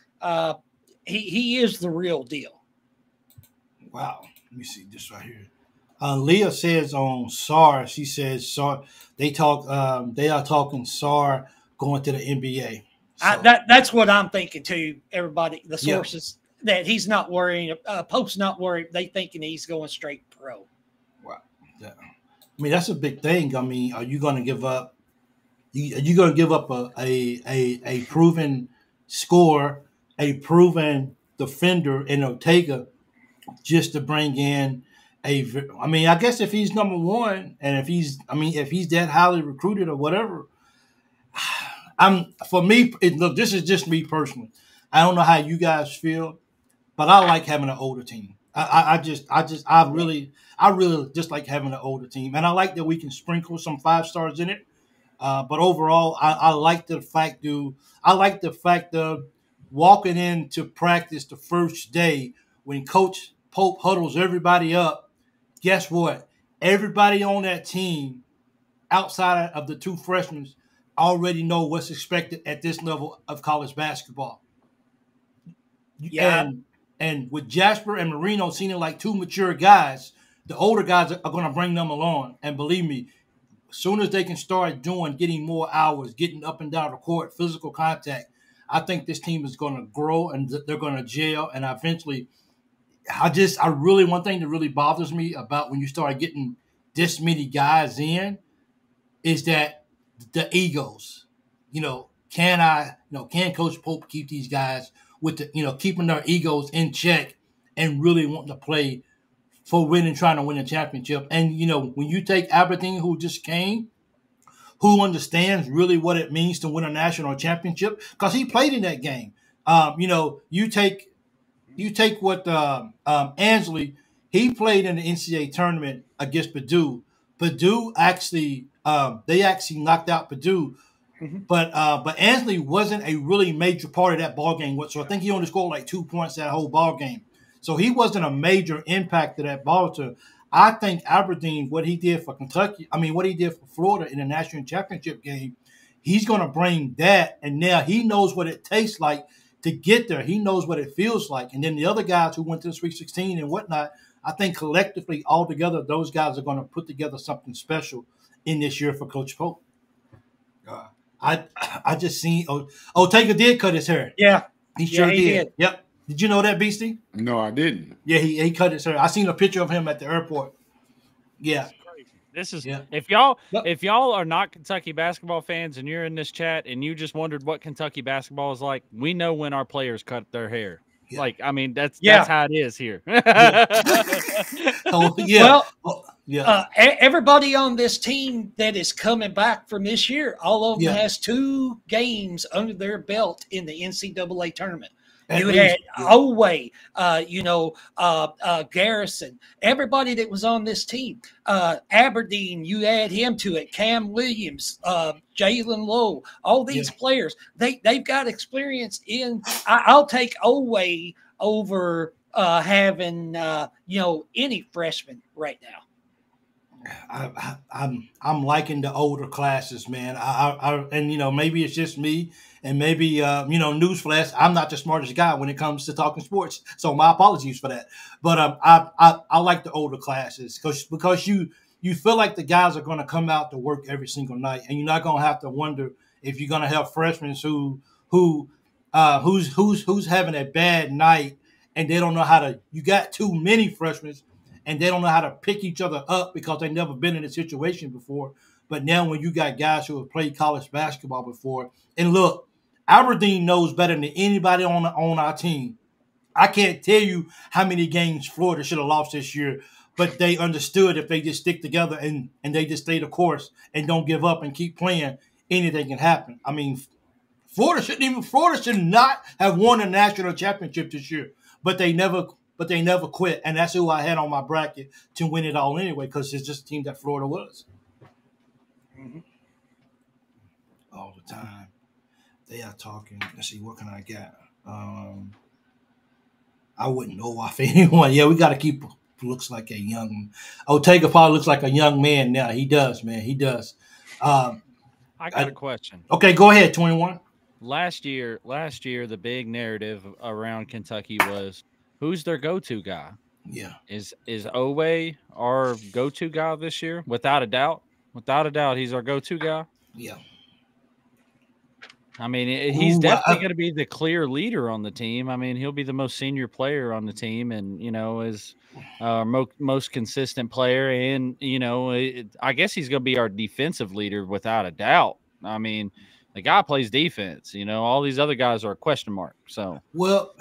He is the real deal. Wow. Let me see this right here. Leah says on Sarr, she says Sarr. They are talking Sarr going to the NBA. So. That's what I'm thinking too. Everybody, the sources that he's not worrying. Pope's not worried. They thinking he's going straight pro. Wow. Yeah. I mean, that's a big thing. I mean, are you going to give up? Are you going to give up a proven scorer, a proven defender in Ortega, just to bring in I guess if he's #1 and if he's that highly recruited or whatever. Look, this is just me personally. I don't know how you guys feel, but I like having an older team. I really just like having an older team, and I like that we can sprinkle some 5 stars in it. But overall, I like the fact of walking into practice the first day when Coach Pope huddles everybody up. Guess what? Everybody on that team, outside of the 2 freshmen, already know what's expected at this level of college basketball. Yeah. And with Jasper and Marino seeming like 2 mature guys, the older guys are going to bring them along. And believe me, as soon as they can start getting more hours, getting up and down the court, physical contact, I think this team is going to grow and they're going to gel. And eventually, one thing that really bothers me about when you start getting this many guys in is that the egos. Can Coach Pope keep these guys with keeping their egos in check and really wanting to play for trying to win a championship? And, when you take Aberdeen, who just came, who understands really what it means to win a national championship, because he played in that game. You take what Ansley, he played in the NCAA tournament against Purdue. Purdue actually knocked out Purdue, but Ansley wasn't a really major part of that ball game. So I think he only scored like 2 points that whole ball game. So he wasn't a major impact to that ball. I think Aberdeen, what he did for Florida in the national championship game, he's going to bring that, and now he knows what it tastes like to get there. He knows what it feels like. And then the other guys who went to the Sweet 16 and whatnot, I think collectively, all together, those guys are going to put together something special in this year for Coach Pope. I just seen Ortega did cut his hair. Yeah. He did. Yep. Did you know that, Beastie? No, I didn't. Yeah, he cut his hair. I seen a picture of him at the airport. Yeah. This is if y'all are not Kentucky basketball fans and you're in this chat and you just wondered what Kentucky basketball is like, we know when our players cut their hair. Yeah. That's how it is here. Yeah. Yeah. Everybody on this team that is coming back from this year, all of them has 2 games under their belt in the NCAA tournament. You had Oway, Garrison, everybody that was on this team. Aberdeen, you add him to it. Cam Williams, Jalen Lowe, all these players, they've got experience in. I'll take Oway over having any freshman right now. I'm liking the older classes, man. And maybe it's just me, and maybe newsflash, I'm not the smartest guy when it comes to talking sports, so my apologies for that. But I like the older classes because you feel like the guys are going to come out to work every single night, and you're not going to have to wonder if you're going to have freshmen who's having a bad night and they don't know how to. You got too many freshmen. And they don't know how to pick each other up because they've never been in a situation before. But now when you got guys who have played college basketball before, and look, Aberdeen knows better than anybody on our team. I can't tell you how many games Florida should have lost this year, but they understood if they just stick together and they just stay the course and don't give up and keep playing, anything can happen. I mean, Florida should not have won a national championship this year, but they never quit, and that's who I had on my bracket to win it all anyway, because it's just a team that Florida was. Mm-hmm. All the time. They are talking. Let's see, what can I get? I wouldn't know off anyone. Yeah, we got to keep looks like a young – Ortega probably looks like a young man now. He does, man. He does. I got a question. Okay, go ahead, 21. Last year, the big narrative around Kentucky was – who's their go-to guy? Yeah. Is Oway our go-to guy this year? Without a doubt. Without a doubt, he's our go-to guy. Yeah. I mean, he's definitely going to be the clear leader on the team. I mean, he'll be the most senior player on the team and, is most consistent player. And, I guess he's going to be our defensive leader without a doubt. I mean, the guy plays defense. All these other guys are a question mark. So, well,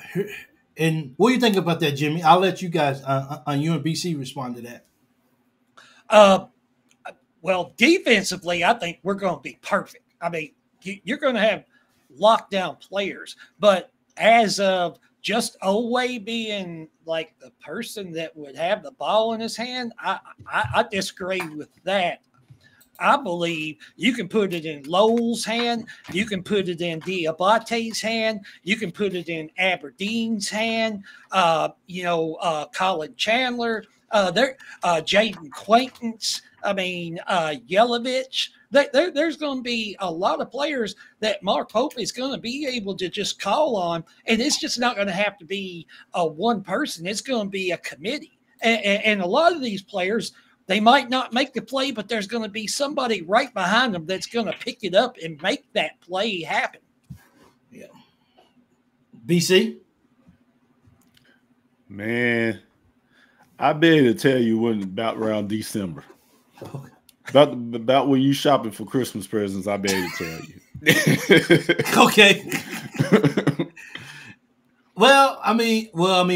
and what do you think about that, Jimmy? I'll let you guys on UMBC respond to that. Well, defensively, I think we're going to be perfect. I mean, you're going to have lockdown players, but as of just Oway being like the person that would have the ball in his hand, I disagree with that. I believe you can put it in Lowell's hand. You can put it in Diabate's hand. You can put it in Aberdeen's hand. Colin Chandler, Jaden Quaintance. I mean, Yelovich. There's going to be a lot of players that Mark Pope is going to be able to just call on, and it's just not going to have to be one person. It's going to be a committee, and a lot of these players, they might not make the play, but there's going to be somebody right behind them that's going to pick it up and make that play happen. Yeah. BC? Man, I be able to tell you when about around December. About when you shopping for Christmas presents, I be able to tell you. Okay. Well, I mean,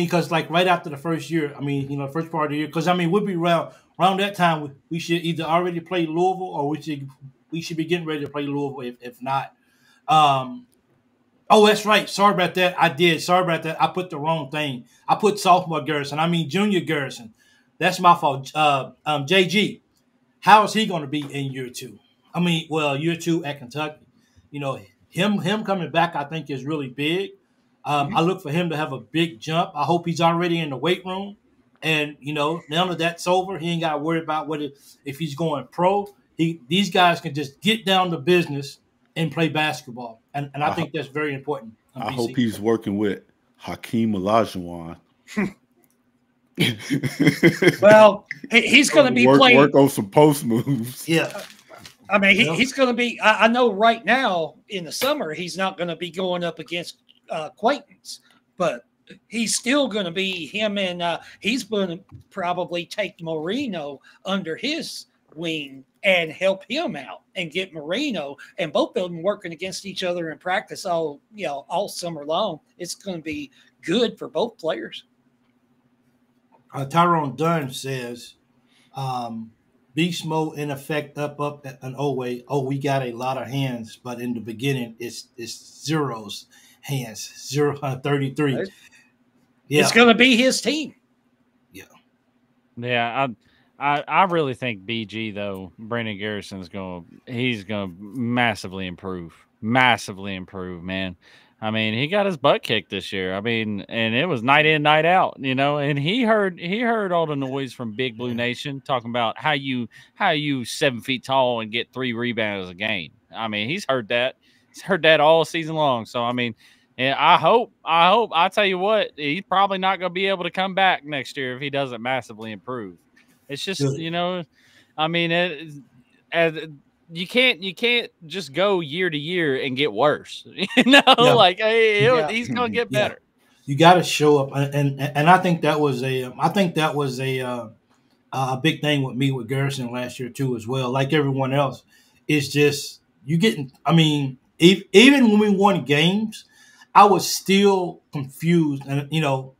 because like right after the first year, the first part of the year, because we'll be around that time. We should either already play Louisville or we should be getting ready to play Louisville. If not, oh, that's right. Sorry about that. I did. Sorry about that. I put the wrong thing. I put sophomore Garrison. Junior Garrison. That's my fault. JG. How is he going to be in year 2? Year 2 at Kentucky. Him coming back, I think, is really big. I look for him to have a big jump. I hope he's already in the weight room. And, now that that's over, he ain't got to worry about if he's going pro. These guys can just get down to business and play basketball. And I think that's very important. I hope he's working with Hakeem Olajuwon. Well, he's going to be playing. Work on some post moves. Yeah. He's going to be. I know right now in the summer he's not going to be going up against Quaintance, but he's still going to be him, and he's going to probably take Marino under his wing and help him out and get Marino, and both of them working against each other in practice all summer long. It's going to be good for both players. Tyrone Dunn says, Beast mode in effect up and away. Oh, we got a lot of hands, but in the beginning it's zeros hands 33. Right. Yeah, It's going to be his team. Yeah, I really think BG though, Brandon Garrison's he's gonna massively improve. Massively improve, man. I mean, he got his butt kicked this year. I mean, and it was night in, night out, and he heard all the noise from Big Blue Nation talking about how you 7 feet tall and get 3 rebounds a game. I mean, he's heard that. He's heard that all season long. So I mean, and I tell you what, he's probably not going to be able to come back next year if he doesn't massively improve. It's just, I mean, you can't just go year to year and get worse. Like he's going to get better. You got to show up, and I think that was a big thing with me with Garrison last year too as well. Like everyone else, it's just you getting. I mean, even when we won games, I was still confused, and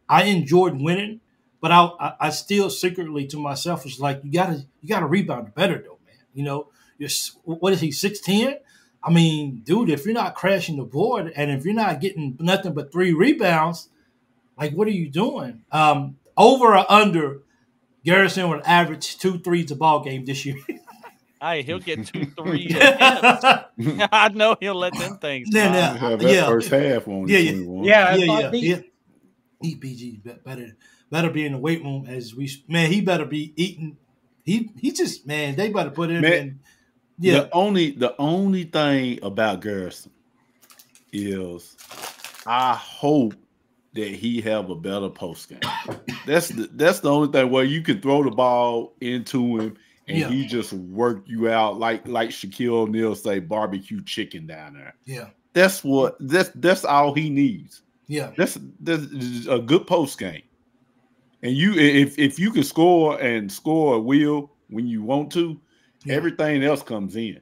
I enjoyed winning, but I still secretly to myself was like, you gotta rebound better though, man. What is he 6'10"? I mean, dude, if you're not crashing the board and if you're not getting nothing but 3 rebounds, like what are you doing? Over or under, Garrison would average 2 threes a ball game this year. Hey, he'll get 2 3 attempts. I know he'll let them things. First half on. He BG better be in the weight room he better be eating. He just they better put him in. Yeah. The only thing about Garrison is I hope that he have a better post game. That's the only thing where you can throw the ball into him and he just work you out like Shaquille O'Neal say, barbecue chicken down there. Yeah. That's all he needs. Yeah. That's a good post game. And if you can score and score a wheel when you want to, everything else comes in.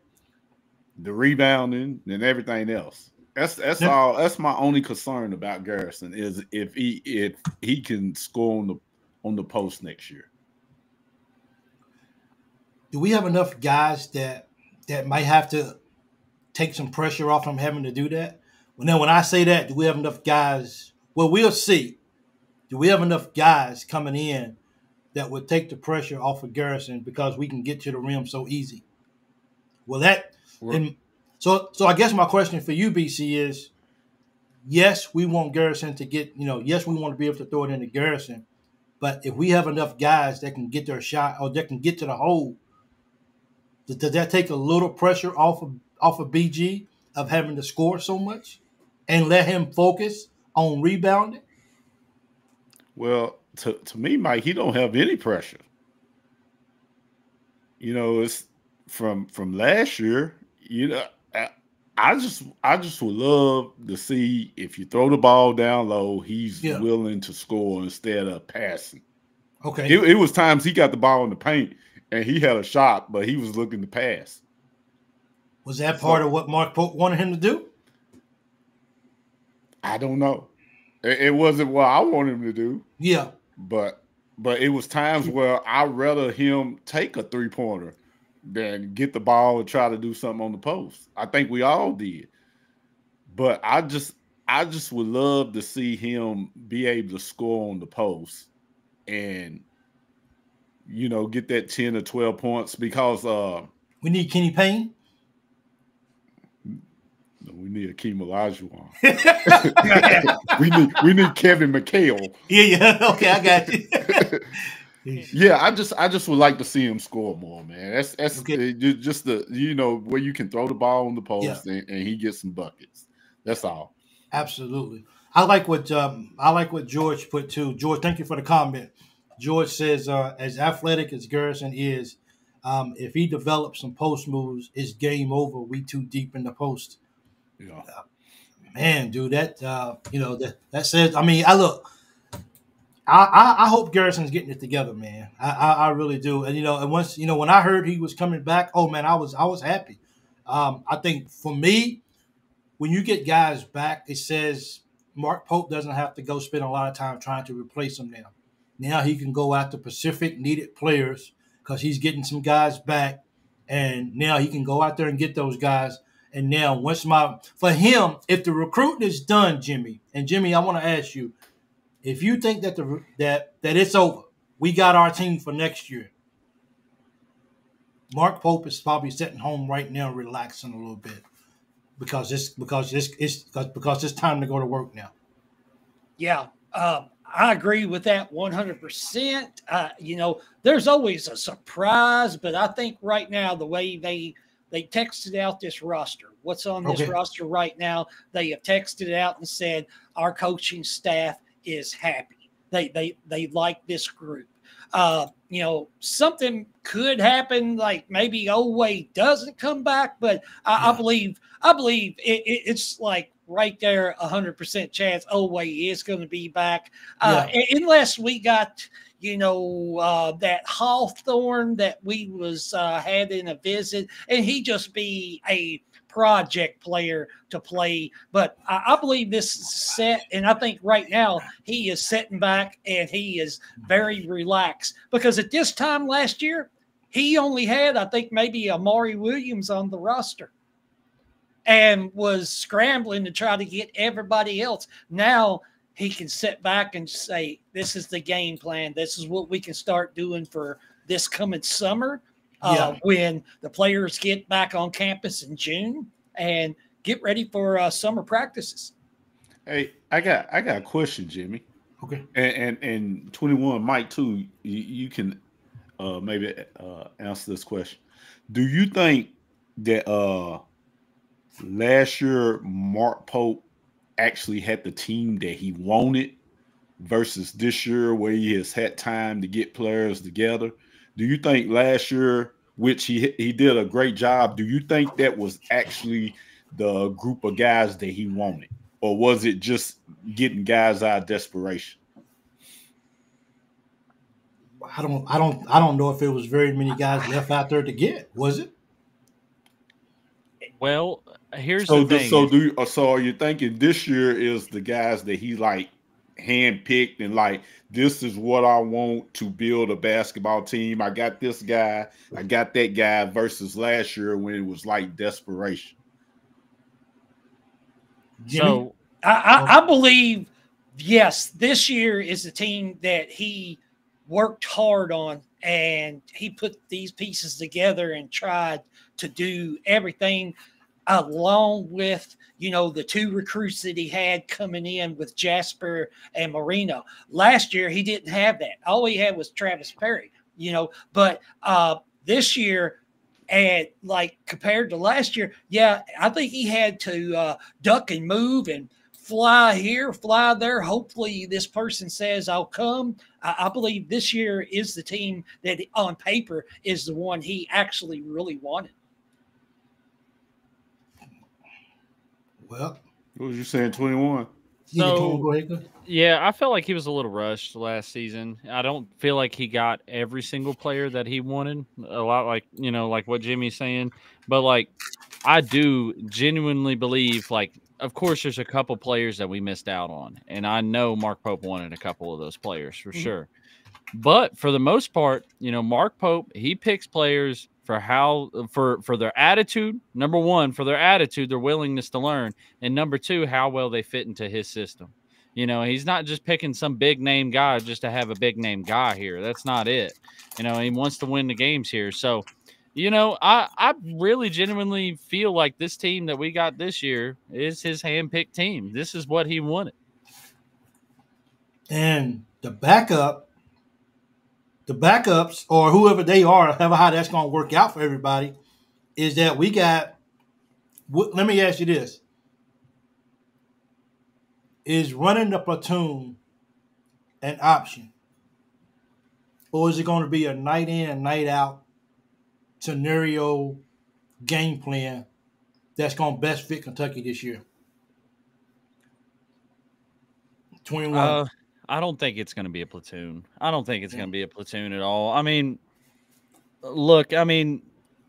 The rebounding and everything else. That's all. That's my only concern about Garrison is if he can score on the post next year. Do we have enough guys that might have to take some pressure off him having to do that? Well, now when I say that, do we have enough guys? Well, we'll see. Do we have enough guys coming in that would take the pressure off of Garrison because we can get to the rim so easy? Well, so I guess my question for you, BC, is yes, we want Garrison to get, yes, we want to be able to throw it into Garrison, but if we have enough guys that can get their shot or that can get to the hole, does that take a little pressure off of BG of having to score so much and let him focus on rebounding? Well, to me, Mike, he don't have any pressure. It's from last year. I just would love to see if you throw the ball down low, he's willing to score instead of passing. Okay. It was times he got the ball in the paint and he had a shot, but he was looking to pass. Was that part of what Mark Pope wanted him to do? I don't know. It wasn't what I wanted him to do. Yeah. But it was times where I'd rather him take a 3-pointer than get the ball and try to do something on the post. I think we all did. But I just would love to see him be able to score on the post and get that 10 or 12 points because we need Kenny Payne. We need Akeem Olajuwon. we need Kevin McHale. Yeah. Okay, I got you. Yeah, I just would like to see him score more, man. That's okay. Just the where you can throw the ball on the post and he gets some buckets. That's all. Absolutely. I like what George put too. George, thank you for the comment. George says, as athletic as Garrison is, if he develops some post moves, it's game over. We too deep in the post. Yeah. Man, dude, that that says. I mean, I hope Garrison's getting it together, man. I really do. And and once when I heard he was coming back, oh man, I was happy. I think for me, when you get guys back, it says Mark Pope doesn't have to go spend a lot of time trying to replace them now. Now he can go after Pacific needed players because he's getting some guys back, and now he can go out there and get those guys. And now for him, if the recruiting is done, Jimmy, I want to ask you, if you think that that it's over, we got our team for next year. Mark Pope is probably sitting home right now, relaxing a little bit because it's time to go to work now. Yeah, I agree with that 100%. There's always a surprise, but I think right now the way they texted out this roster, what's on this roster right now, they have texted out and said our coaching staff is happy. They like this group. Something could happen, like maybe Oweh doesn't come back, but I believe it's like right there, 100% chance Oweh is going to be back, unless we got that Hawthorne that we was had in a visit, and he just be a project player to play. But I believe this is set, and I think right now he is sitting back and he is very relaxed, because at this time last year he only had, I think, maybe Amari Williams on the roster and was scrambling to try to get everybody else. Now he can sit back and say, this is the game plan. This is what we can start doing for this coming summer. When the players get back on campus in June and get ready for summer practices. Hey, I got a question, Jimmy. Okay. And 21, Mike too. You can maybe answer this question. Do you think that last year Mark Pope actually had the team that he wanted versus this year where he has had time to get players together? Do you think last year, which he did a great job, do you think that was actually the group of guys that he wanted? Or was it just getting guys out of desperation? I don't know if it was very many guys left out there to get. Was it? Well, here's the thing. So are you thinking this year is the guys that he like handpicked and like, this is what I want to build a basketball team. I got this guy, I got that guy, versus last year when it was like desperation? So I believe, yes, this year is the team that he worked hard on, and he put these pieces together and tried to do everything, along with, the two recruits that he had coming in with Jasper and Marino. Last year, he didn't have that. All he had was Travis Perry, but this year, and like compared to last year, I think he had to duck and move and fly here, fly there. Hopefully this person says, I'll come. I believe this year is the team that on paper is the one he actually really wanted. Well, what was you saying, 21? Yeah, I felt like he was a little rushed last season. I don't feel like he got every single player that he wanted. A lot like, like what Jimmy's saying. But like, I do genuinely believe, like, of course, there's a couple players that we missed out on. And I know Mark Pope wanted a couple of those players for sure. But for the most part, Mark Pope, he picks players for their attitude. Number one, for their attitude, their willingness to learn, and number two, how well they fit into his system. He's not just picking some big name guy just to have a big name guy here. That's not it. He wants to win the games here. So, I really genuinely feel like this team that we got this year is his handpicked team. This is what he wanted. And the backups, or whoever they are, however how that's going to work out for everybody, is that we got. Let me ask you this: is running the platoon an option, or is it going to be a night in, night out scenario game plan that's going to best fit Kentucky this year? 21. I don't think it's going to be a platoon. I don't think it's going to be a platoon at all. I mean, look, the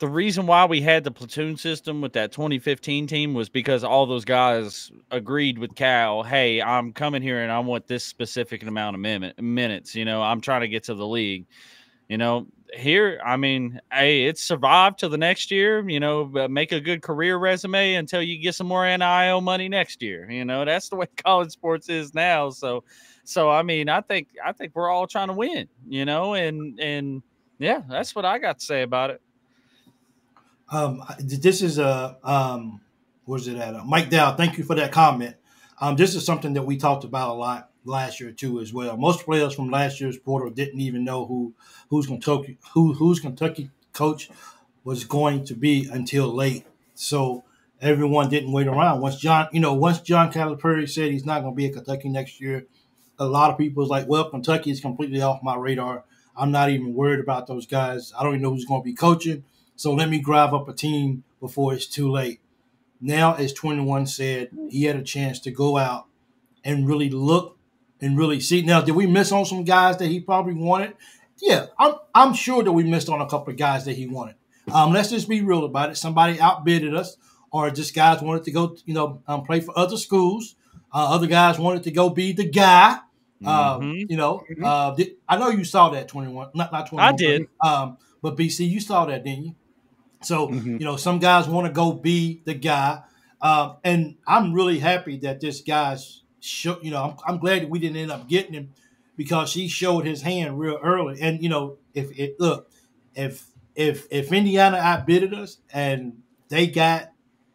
reason why we had the platoon system with that 2015 team was because all those guys agreed with Cal, hey, I'm coming here and I want this specific amount of minutes. I'm trying to get to the league. here, I mean, hey, it's survived till the next year. You know, make a good career resume until you get some more NIL money next year. You know, that's the way college sports is now. So I mean, I think we're all trying to win. You know, and yeah, that's what I got to say about it. This is where's it at? Mike Dow, thank you for that comment. This is something that we talked about a lot last year too, as well. Most players from last year's portal didn't even know who's Kentucky coach was going to be until late. So everyone didn't wait around. Once John Calipari said he's not going to be at Kentucky next year, a lot of people was like, well, Kentucky is completely off my radar. I'm not even worried about those guys. I don't even know who's going to be coaching. So let me grab up a team before it's too late. Now, as 21 said, he had a chance to go out and really look and really see. Now, did we miss on some guys that he probably wanted? Yeah, I'm sure that we missed on a couple of guys that he wanted. Let's just be real about it. Somebody outbidded us, or just guys wanted to go, play for other schools. Other guys wanted to go be the guy. I know you saw that 21, not 21. I did. But BC, you saw that, didn't you? So, some guys want to go be the guy. And I'm really happy that this guy's I'm glad that we didn't end up getting him because he showed his hand real early. And, if Indiana outbidded us and they got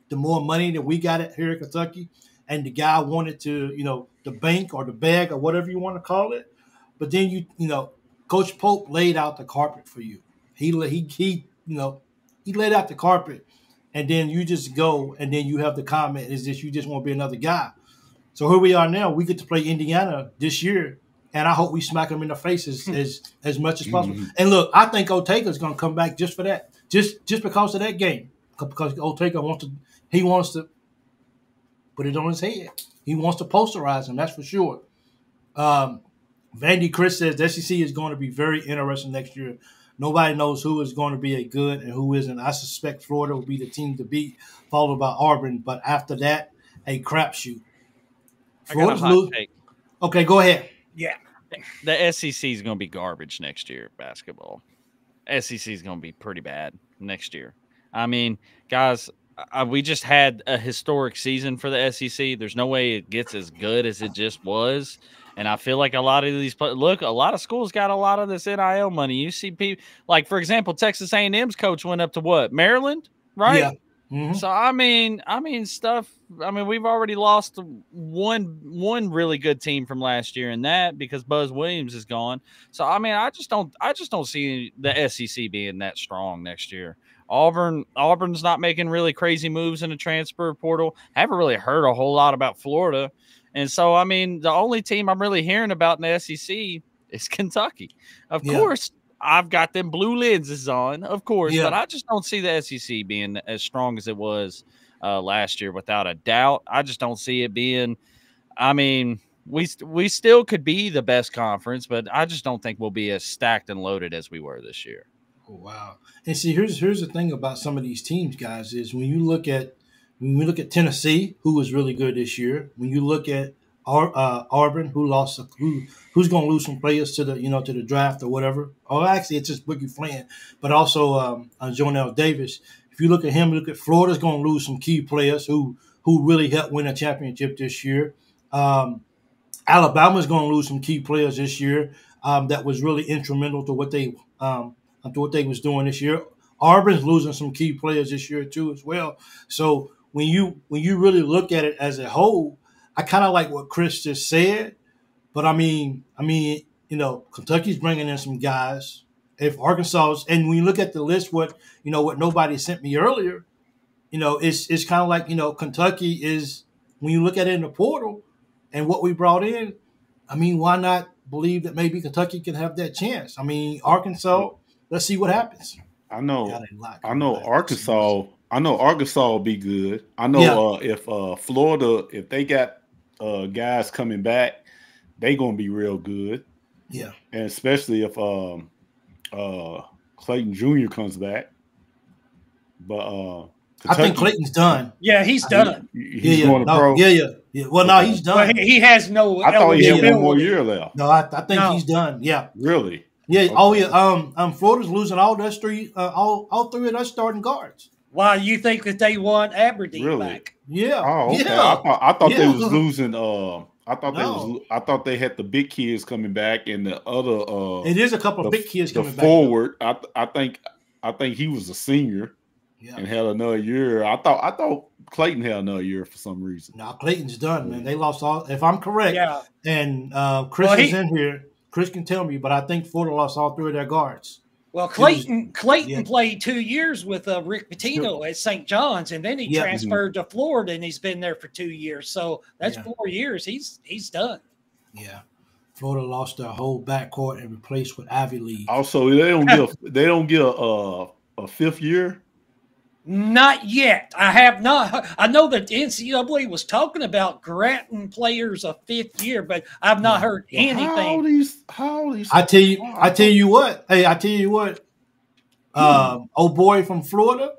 the more money that we got here in Kentucky and the guy wanted to, the bank or the bag or whatever you want to call it, but then Coach Pope laid out the carpet for you. He laid out the carpet, and then you just go, and then you have the comment is that you just want to be another guy. So here we are now. We get to play Indiana this year, and I hope we smack them in the face as much as possible. And look, I think Ortega's going to come back just for that, just because of that game, because Ortega wants to put it on his head. He wants to posterize him, that's for sure. Vandy Chris says the SEC is going to be very interesting next year. Nobody knows who is going to be a good and who isn't. I suspect Florida will be the team to beat, followed by Auburn. But after that, a crapshoot. Florida's losing. Okay, go ahead. Yeah. The SEC is going to be garbage next year, basketball. SEC is going to be pretty bad next year. I mean, guys, we just had a historic season for the SEC. There's no way it gets as good as it just was. And I feel like a lot of these a lot of schools got a lot of this NIL money. You see people like, for example, Texas A&M's coach went up to what? Maryland, right? Yeah. Mm-hmm. So I mean, stuff. I mean, we've already lost one really good team from last year, and that because Buzz Williams is gone. So I mean, I just don't see the SEC being that strong next year. Auburn's not making really crazy moves in the transfer portal. I haven't really heard a whole lot about Florida. And so, I mean, the only team I'm really hearing about in the SEC is Kentucky. Of course, I've got them blue lenses on, of course, but I just don't see the SEC being as strong as it was last year, without a doubt. I just don't see it being – I mean, we still could be the best conference, but I just don't think we'll be as stacked and loaded as we were this year. Oh, wow. And see, here's the thing about some of these teams, guys, is when we look at Tennessee, who was really good this year, when you look at Auburn, who's going to lose some players to the draft or whatever. Or actually, it's just Boogie Flynn, but also Jonell Davis. If you look at him, look at Florida's going to lose some key players who really helped win a championship this year. Alabama's going to lose some key players this year that was really instrumental to what they was doing this year. Auburn's losing some key players this year too as well. So when you really look at it as a whole, I kind of like what Chris just said, but I mean, Kentucky's bringing in some guys. If Arkansas, and when you look at the list, what nobody sent me earlier, it's kind of like Kentucky is, when you look at it in the portal and what we brought in. I mean, why not believe that maybe Kentucky can have that chance? I mean, Arkansas. Let's see what happens. I know Arkansas. I know Arkansas will be good. I know if Florida, if they got guys coming back, they gonna be real good. Yeah, and especially if Clayton Jr. comes back. But I think Clayton's done. Yeah, he's done. He's going to pro. Yeah. Well, no, he's done. Well, he has no. I thought he had one more year left. No, I think he's done. Yeah, really. Yeah. Oh Okay. yeah. Florida's losing all their all three of their starting guards. Why you think that they want Aberdeen Really? back? Yeah. Oh, okay. Yeah. I thought they Yeah. was losing. No. I thought they had the big kids coming back and the other. It is a couple of big kids The coming back. forward. I think he was a senior Yeah. and had another year. I thought Clayton had another year for some reason. Now Clayton's done, man. They lost all. If I'm correct, Yeah. and Chris Well, is in here. Chris can tell me, but I think Florida lost all three of their guards. Well, Clayton yeah. played 2 years with Rick Pitino at St. John's, and then he Yeah. transferred to Florida, and he's been there for 2 years. So that's Yeah. 4 years. He's done. Yeah. Florida lost their whole backcourt and replaced with Ivy League. Also, they don't get a fifth year. Not yet. I have not. I know that the NCAA was talking about granting players a fifth year, but I've not heard anything. How old these? I tell you what. Hey, I tell you what. Old boy from Florida,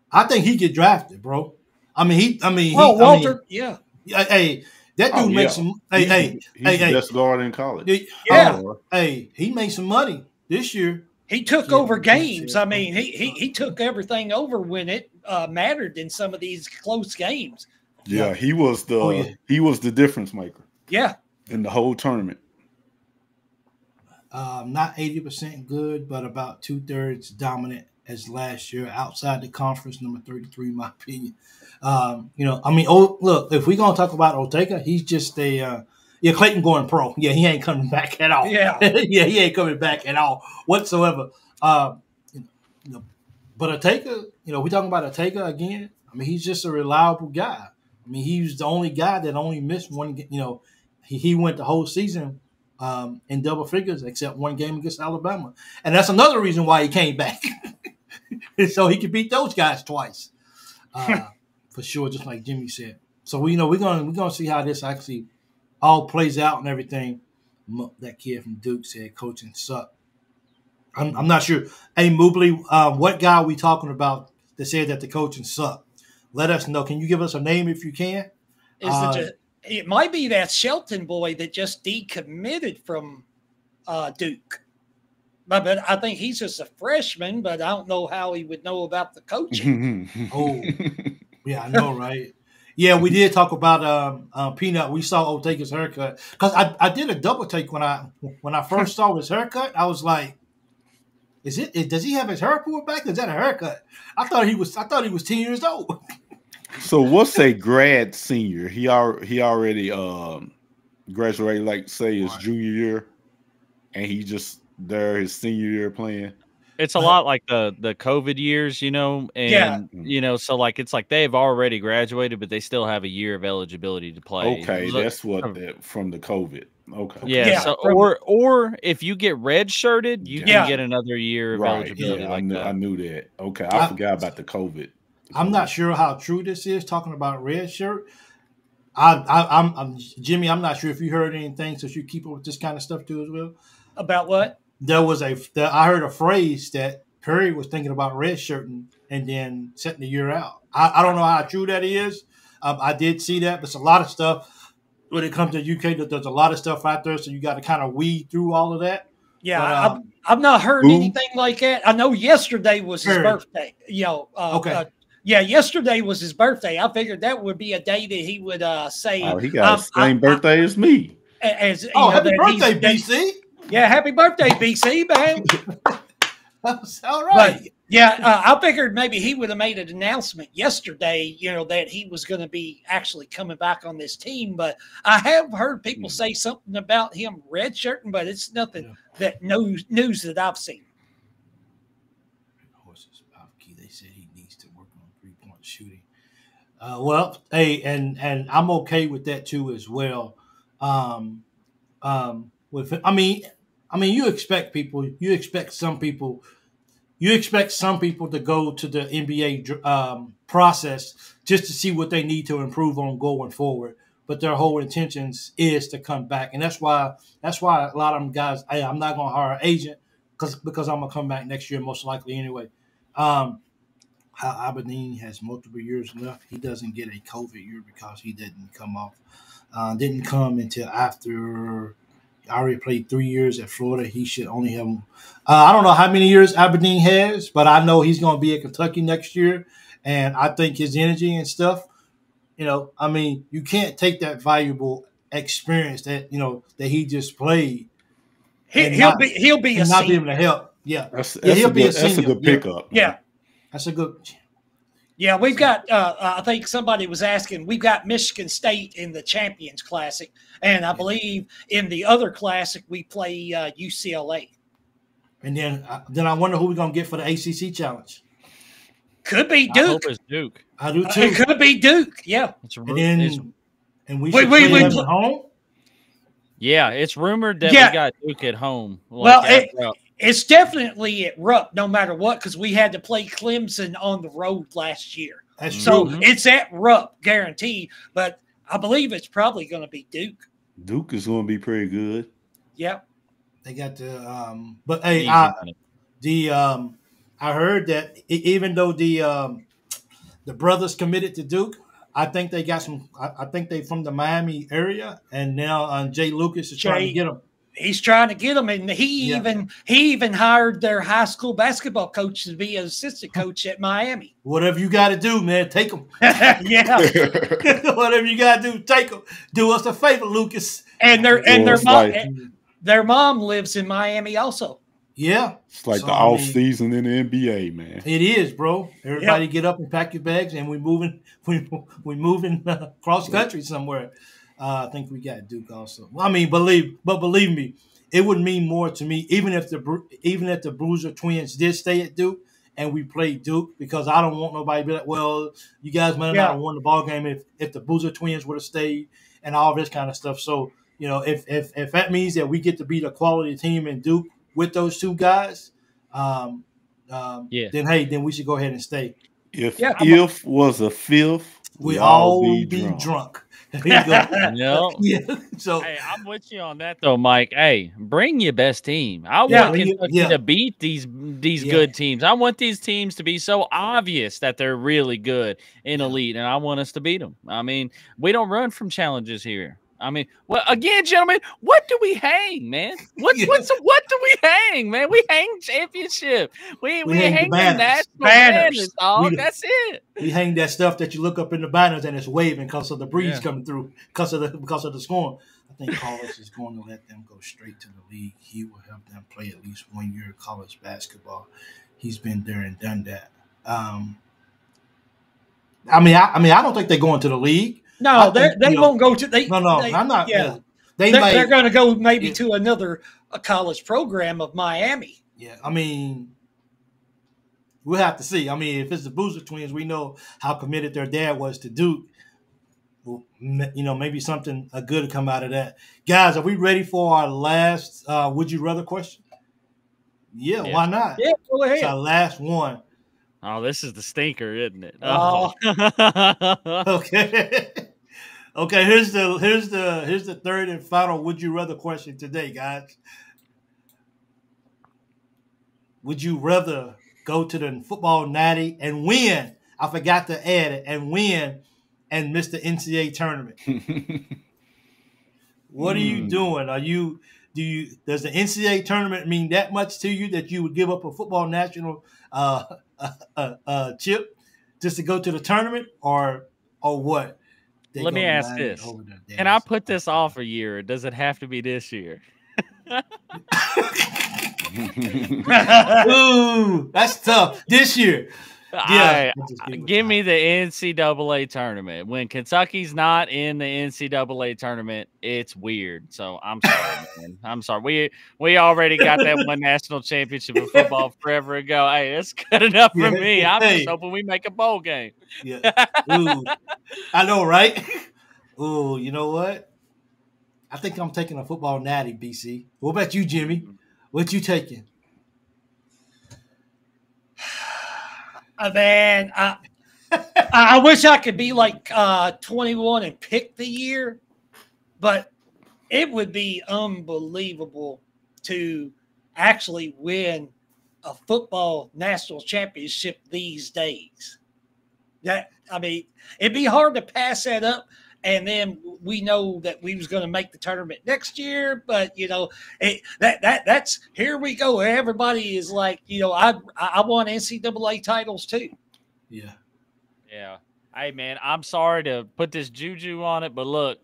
I think he get drafted, bro. Walter. Yeah. Hey, that dude makes some. He's the best guard in college. Yeah. Hey, he made some money this year. He took over games. I mean, he took everything over when it mattered in some of these close games. Yeah, he was the difference maker. Yeah. In the whole tournament. Not 80% good, but about 2/3 dominant as last year. Outside the conference, number 33, in my opinion. Look, if we're gonna talk about Ortega, he's just Clayton going pro. Yeah, he ain't coming back at all. Yeah. Yeah, he ain't coming back at all whatsoever. But Ortega, we talking about Ortega again. I mean, he's just a reliable guy. I mean, he's the only guy that only missed one. He went the whole season in double figures except one game against Alabama, and that's another reason why he came back, so he could beat those guys twice, for sure. Just like Jimmy said. So we're gonna see how this actually all plays out and everything. That kid from Duke said coaching sucked. I'm not sure. Hey, Mobley, what guy are we talking about that said that the coaching sucked? Let us know. Can you give us a name if you can? It might be that Shelton boy that just decommitted from Duke. But I think he's just a freshman, but I don't know how he would know about the coaching. Oh, yeah, I know, right? Yeah, we did talk about Peanut. We saw Ortega's haircut because I did a double take when I first saw his haircut. I was like, does he have his hair pulled back? Is that a haircut? I thought he was 10 years old. So what's a grad senior? He already graduated, like say his junior year, and he just there his senior year playing. It's a lot like the COVID years, and so like it's like they've already graduated, but they still have a year of eligibility to play. Okay, that's what from the COVID. Okay, yeah. So or if you get red shirted, you can get another year of eligibility. I knew that. Okay, I forgot about the COVID. I'm not sure how true this is. Talking about red shirt, I'm Jimmy. I'm not sure if you heard anything, so you keep up with this kind of stuff too as well. About what? I heard a phrase that Perry was thinking about redshirting and then setting the year out. I don't know how true that is. I did see that, but it's a lot of stuff when it comes to UK. There's a lot of stuff out there, so you got to kind of weed through all of that. Yeah, but, I've not heard anything like that. I know yesterday was his birthday. Okay. Yeah, yesterday was his birthday. I figured that would be a day that he would say. Oh, he got the same birthday as me. Happy birthday, BC. Yeah, happy birthday, BC, man. That's all right. But, yeah, I figured maybe he would have made an announcement yesterday, that he was going to be actually coming back on this team. But I have heard people say something about him redshirting, but it's nothing that news that I've seen. They said he needs to work on three-point shooting. And I'm okay with that too as well. You expect some people to go to the NBA process just to see what they need to improve on going forward. But their whole intentions is to come back, and that's why a lot of them guys. Hey, I'm not gonna hire an agent because I'm gonna come back next year most likely anyway. Aberdeen has multiple years left. He doesn't get a COVID year because he didn't come until after already played 3 years at Florida. He should only have. I don't know how many years Aberdeen has, but I know he's going to be at Kentucky next year, and I think his energy and stuff. I mean, you can't take that valuable experience that that he just played. He'll be a not be senior. able to help. Yeah, That's he'll be good, that's a good pickup. Yeah. That's a good. Yeah, we've got. I think somebody was asking. We've got Michigan State in the Champions Classic, and I believe in the other classic we play UCLA. And then I wonder who we're gonna get for the ACC challenge. Could be I hope Duke. it's Duke. I do too. It could be Duke. Yeah. And we should play them at home. Yeah, it's rumored that Yeah. we got Duke at home. Well, it's definitely at Rupp, no matter what, because we had to play Clemson on the road last year. That's So true. it's at Rupp, guaranteed. But I believe it's probably going to be Duke. Duke is going to be pretty good. Yep. They got the but hey, Easy money. I heard that even though the brothers committed to Duke, I think they got some. I think they from the Miami area, and now Jay Lucas is trying to get them. He's trying to get them, and he even hired their high school basketball coach to be an assistant coach at Miami. Whatever you got to do, man, take them. Yeah. Whatever you got to do, take them. Do us a favor, Lucas. And Well, their mom lives in Miami also. Yeah, It's like So, the I off mean, season in the NBA, man. It is, bro. Everybody get up and pack your bags, and we moving. We moving cross country somewhere. I think we got Duke also. I mean, believe me, it would mean more to me even if the Bruiser twins did stay at Duke and we played Duke, because I don't want nobody to be like, well, you guys might not have won the ball game if the Bruiser twins would have stayed and all this kind of stuff. So if that means that we get to beat a quality team in Duke with those two guys, then we should go ahead and stay. If was a fifth, we all be drunk. There you go. No. Yeah. So hey, I'm with you on that though, Mike. Hey, bring your best team. I want Kentucky to beat these good teams. I want these teams to be so obvious that they're really good in elite, and I want us to beat them. I mean, we don't run from challenges here. I mean, well, again, gentlemen, what do we hang, man? What do we hang, man? We hang championship. We hang the national banners, dog. That's it. We hang that stuff that you look up in the banners and it's waving because of the breeze coming through, because of the storm. I think Carlos is going to let them go straight to the league. He will help them play at least 1 year of college basketball. He's been there and done that. I don't think they're going to the league. No, they won't go to. I'm not. Yeah, they're going to go maybe to another college program of Miami. Yeah, I mean, we'll have to see. I mean, if it's the Boozer twins, we know how committed their dad was to Duke. Well, maybe something good to come out of that. Guys, are we ready for our last would you rather question? Yeah, why not? Yeah, go ahead. It's our last one. Oh, this is the stinker, isn't it? Oh. Okay. Okay, here's the third and final would you rather question today, guys. Would you rather go to the football natty and win? I forgot to add it, and win and miss the NCAA tournament. What are you doing? Does the NCAA tournament mean that much to you that you would give up a football national chip just to go to the tournament, or what? Let me ask this. Can I put this off a year, or does it have to be this year? Ooh, that's tough. This year. Yeah. Give me the NCAA tournament. When Kentucky's not in the NCAA tournament, it's weird. So I'm sorry, man. I'm sorry. We already got that one national championship of football forever ago. Hey, that's good enough for me. I'm just hoping we make a bowl game. Yeah. Ooh. I know, right? Ooh, you know what? I think I'm taking a football natty, BC. What about you, Jimmy? What you taking? Man, I wish I could be like 21 and pick the year, but it would be unbelievable to actually win a football national championship these days. It'd be hard to pass that up and then we know that we was going to make the tournament next year. But that's here we go. Everybody is like, I want NCAA titles too. Yeah. Yeah. Hey, man, I'm sorry to put this juju on it, but look,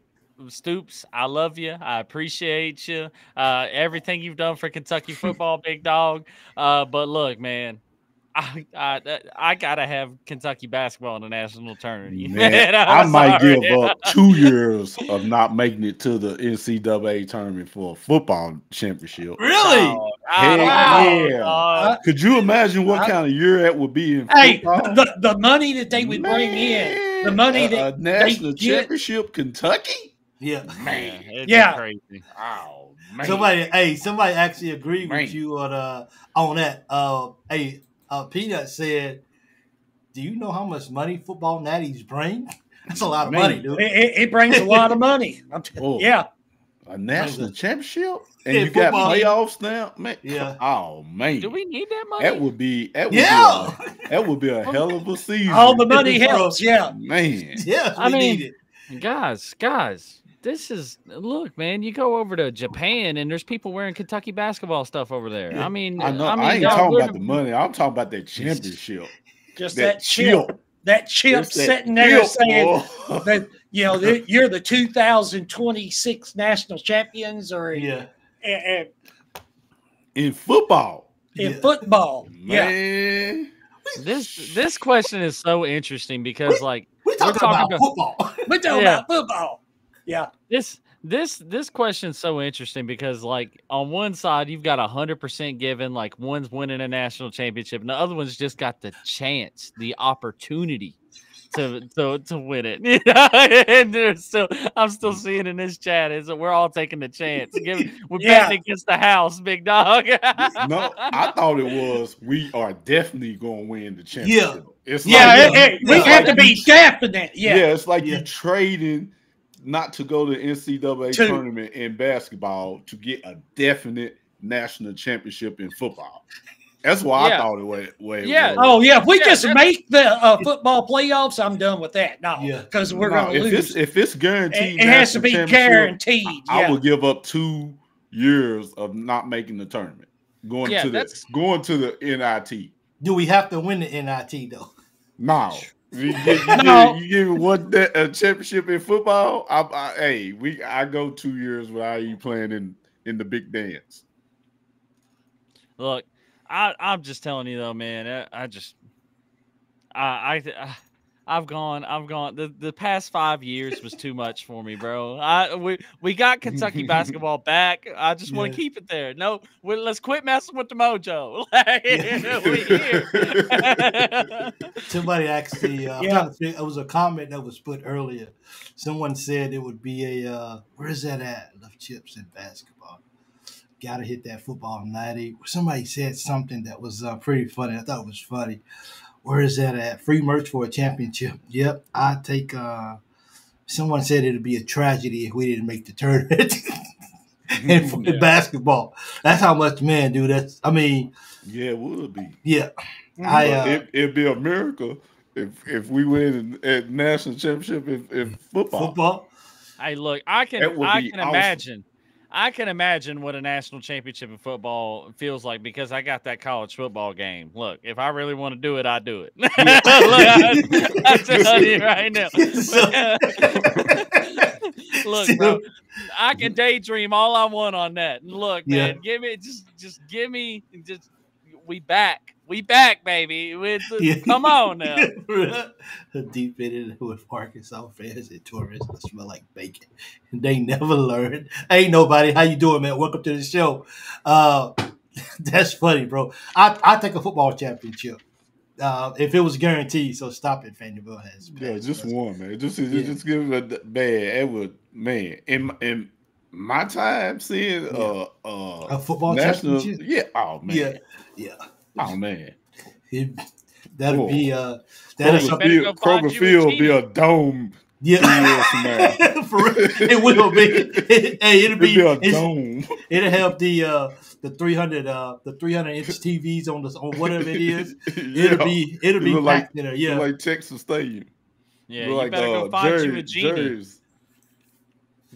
Stoops, I love you. I appreciate you. Everything you've done for Kentucky football, big dog. But look, man, I gotta have Kentucky basketball in the national tournament. Man, I might give up 2 years of not making it to the NCAA tournament for a football championship. Really? Yeah. Could you imagine what kind of year that would be in football? The money that they would bring in, the money that a national championship, Kentucky. Yeah, man, crazy. Oh man. Somebody actually agreed with you on that. Peanut said, "Do you know how much money football natties bring? That's a lot of money, dude. It brings a lot of money. Yeah, a national championship, and Yeah, you got football. playoffs now, man. Yeah. Oh man, Do we need that money? that would be a hell of a season. all the money helps. Yeah, man. Yeah, I mean, need it. guys, this is look, man. You go over to Japan and there's people wearing Kentucky basketball stuff over there. Yeah. I mean, I know. I ain't talking about the money. I'm talking about that championship. just That that chip. That chip Just that sitting there chip, saying boy. that you're the 2026 national champions, or Yeah, in football, in football. Yeah, man. this question is so interesting because like we're talking about football. we're talking about football. Yeah, this question is so interesting because like on one side you've got 100% given, like one's winning a national championship and the other one's just got the chance, the opportunity to win it. And I'm still seeing in this chat is that we're all taking the chance. We're betting against the house, big dog. No, I thought it was we are definitely going to win the championship. Yeah. It's we like, have to be definite. yeah, Yeah, it's like you trading not to go to the NCAA tournament in basketball to get a definite national championship in football. That's why I thought it was. Oh yeah, if we just make the football playoffs, I'm done with that. No, because we're going to lose. If it's guaranteed, It has to be guaranteed. I would give up 2 years of not making the tournament, going to the NIT. Do we have to win the NIT though? No. You give me a championship in football. I go 2 years without you playing in the big dance. Look, I'm just telling you though, man. I've gone. The past 5 years was too much for me, bro. We got Kentucky basketball back. I just want to keep it there. No, let's quit messing with the mojo. We here. Somebody actually, it was a comment that was put earlier. Someone said it would be where's that at? Love chips in basketball. Gotta hit that football 90. Somebody said something that was pretty funny. I thought it was funny. Where is that at? Free merch for a championship. Yep. I take someone said it'd be a tragedy if we didn't make the tournament in basketball. That's how much, man, dude. Yeah, it would be. Yeah. It'd be a miracle if we win a national championship in football. Hey, look, I can awesome. imagine. I can imagine what a national championship in football feels like because I got that college football game. Look, if I really want to do it, I do it. Look, I tell you right now. Look, bro, I can daydream all I want on that. Look, man, give me we back. We back, baby. Come on now. Deep in it with Arkansas fans and tourists that smell like bacon. They never learn. Ain't nobody. How you doing, man? Welcome to the show. That's funny, bro. I take a football championship. If it was guaranteed, so stop it, Vanderbilt has. Yeah, just one, man. Just give it a bad. It would, man. In my time seeing a football national championship. Yeah. Oh man. Yeah. Oh man. That'd be Kroger Field be a dome. Yeah. For real. It will be. Hey, it'll be a dome. It'll have the 300 inch TVs on whatever it is. It'll be like there. Yeah. Like Texas Stadium. Yeah, you better go find you a genie.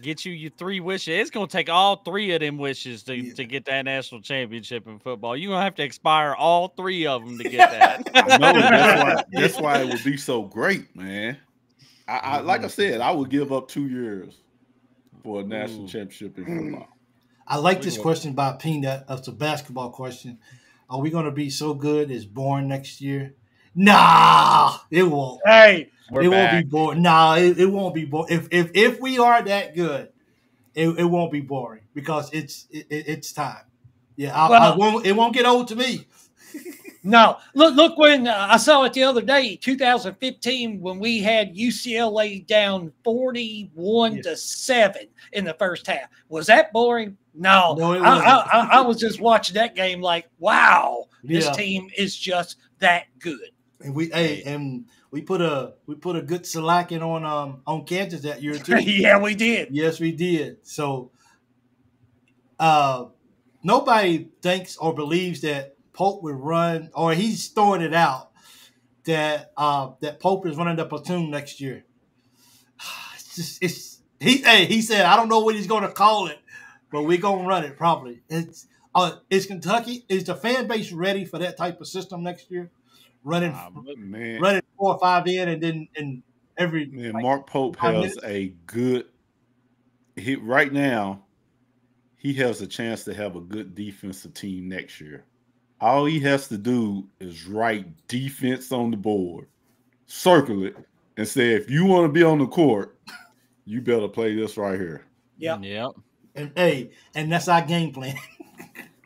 get you your 3 wishes. It's gonna take all 3 of them wishes to get that national championship in football. You're gonna have to expire all 3 of them to get that. I know that's why it would be so great, man. I like I said, I would give up 2 years for a national championship in football. I like this question by Peanut. It's a basketball question. Are we going to be so good as Bourne next year? Nah, it won't. Hey, it won't be boring. Nah, it won't be boring. If we are that good, it won't be boring because it's time. Yeah, it won't get old to me. No, look when I saw it the other day, 2015, when we had UCLA down 41-7 in the first half. Was that boring? No, I was just watching that game like, wow, this team is just that good. And we put a good shellacking on Kansas that year too. Yeah, we did. Yes, we did. So, nobody thinks or believes that Pope would run, or he's throwing it out that Pope is running the platoon next year. He said, I don't know what he's going to call it, but we're going to run it probably. Is Kentucky, is the fan base ready for that type of system next year? Running 4 or 5 in, and then in every Mark Pope has a good hit right now. He has a chance to have a good defensive team next year. All he has to do is write defense on the board, circle it, and say, if you want to be on the court, you better play this right here. Yep. And that's our game plan.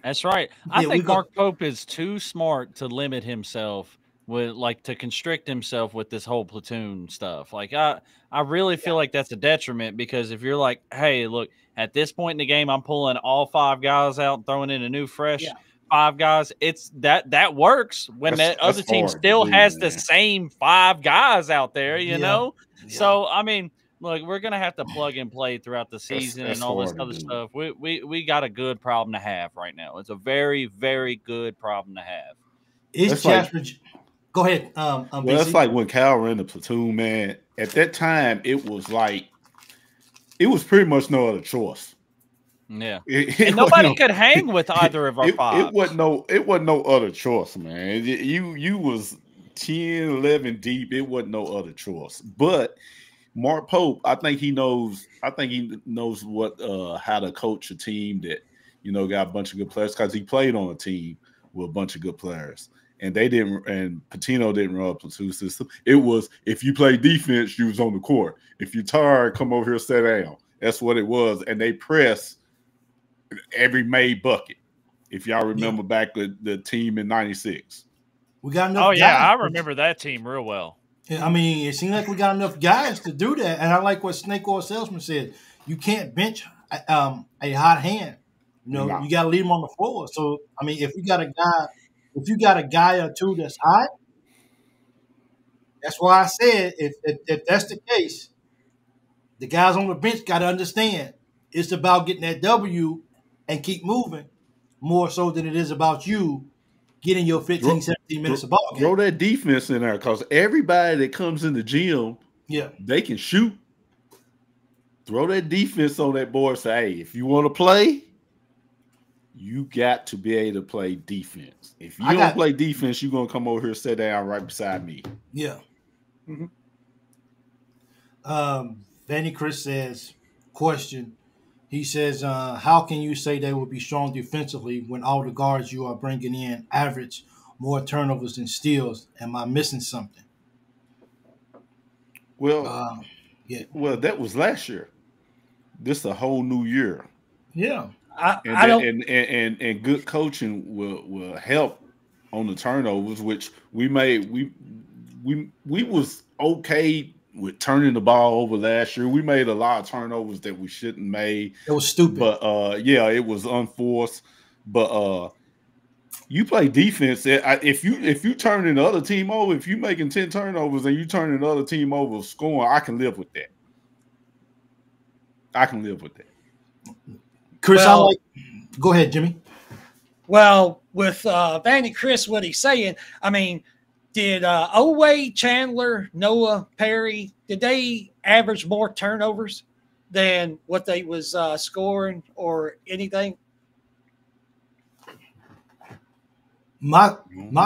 That's right. I think Mark Pope is too smart to limit himself to constrict himself with this whole platoon stuff. Like I really feel like that's a detriment, because if you're like, hey, look, at this point in the game, I'm pulling all 5 guys out and throwing in a new fresh 5 guys. It's that works when that other team still has the same 5 guys out there, you know? Yeah. So, I mean, look, we're going to have to plug and play throughout the season and all this other stuff. We got a good problem to have right now. It's a very, very good problem to have. Go ahead. That's like when Cal ran the platoon, man. At that time, it was pretty much no other choice. Yeah, and nobody could hang with either of our 5. It wasn't no other choice, man. You was 10, 11 deep. It wasn't no other choice. But Mark Pope, I think he knows what how to coach a team that got a bunch of good players, because he played on a team with a bunch of good players. And Pitino didn't run a platoon system. It was, if you play defense, you was on the court. If you're tired, come over here, sit down. That's what it was. And they press every made bucket. If y'all remember back the team in '96. We got enough. Oh, yeah, I remember that team real well. I mean, it seemed like we got enough guys to do that. And I like what Snake Oil Salesman said. You can't bench a hot hand. You got to leave him on the floor. So, I mean, if you got a guy or two that's hot, that's why I said if that's the case, the guys on the bench got to understand it's about getting that W and keep moving more so than it is about you getting your 15, 17 minutes of ball game. Throw that defense in there, because everybody that comes in the gym, they can shoot. Throw that defense on that board. Say, hey, if you want to play, you got to be able to play defense. If you don't play defense, you're going to come over here and sit down right beside me. Yeah. Vanny Chris says, question. He says, how can you say they will be strong defensively when all the guards you are bringing in average more turnovers than steals? Am I missing something? Well, Well, that was last year. This is a whole new year. Yeah. And good coaching will help on the turnovers, which we was okay with turning the ball over last year. We made a lot of turnovers that we shouldn't made. It was stupid. But it was unforced. But you play defense. If you turning the other team over, if you making 10 turnovers and you turning the other team over scoring, I can live with that. Chris, go ahead, Jimmy. Well, with Vanny Chris, what he's saying, I mean, did Oway, Chandler, Noah, Perry, did they average more turnovers? than what they was scoring or anything? My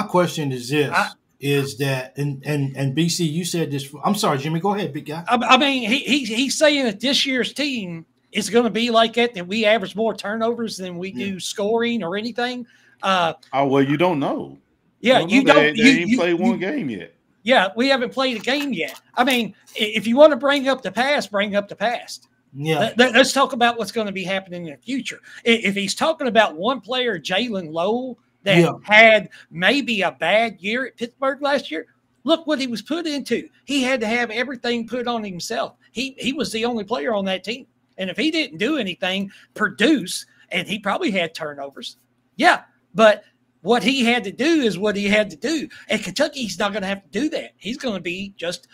question is this: is that and BC, you said this. I'm sorry, Jimmy. Go ahead, big guy. I mean, he's saying that this year's team is going to be like that. That we average more turnovers than we do scoring or anything. Well, you don't know. Yeah, you don't. They ain't played one game yet. Yeah, we haven't played a game yet. I mean, if you want to bring up the past, bring up the past. Yeah. Let's talk about what's going to be happening in the future. If he's talking about one player, Jalen Lowell, that had maybe a bad year at Pittsburgh last year, look what he was put into. He had to have everything put on himself. He was the only player on that team. And if he didn't do anything, produce, and he probably had turnovers. Yeah, but what he had to do is what he had to do. At Kentucky, he's not going to have to do that. He's going to be just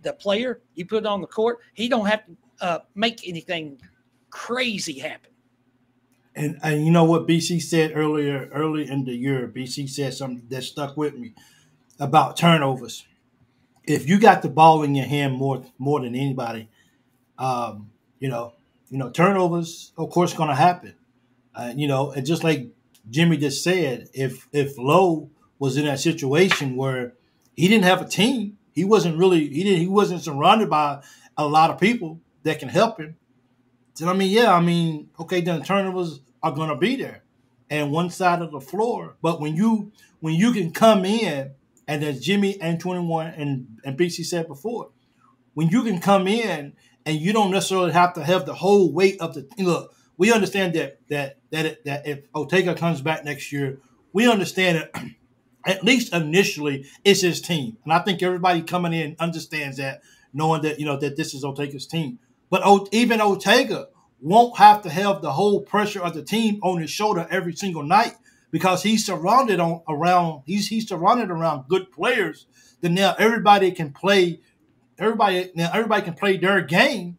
the player you put on the court. He don't have to make anything crazy happen. And you know what BC said early in the year? BC said something that stuck with me about turnovers. If you got the ball in your hand more than anybody, turnovers, of course, going to happen. And just like Jimmy just said, if Lowe was in that situation where he didn't have a team, he wasn't surrounded by a lot of people that can help him. So okay, then turnovers are going to be there, and one side of the floor. But when you can come in, and as Jimmy and 21 and BC said before, when you can come in and you don't necessarily have to have the whole weight of the look. We understand that if Ortega comes back next year, we understand that at least initially it's his team, and I think everybody coming in understands that, knowing that that this is Ortega's team. But even Ortega won't have to have the whole pressure of the team on his shoulder every single night because he's surrounded around good players. Then now everybody can play their game.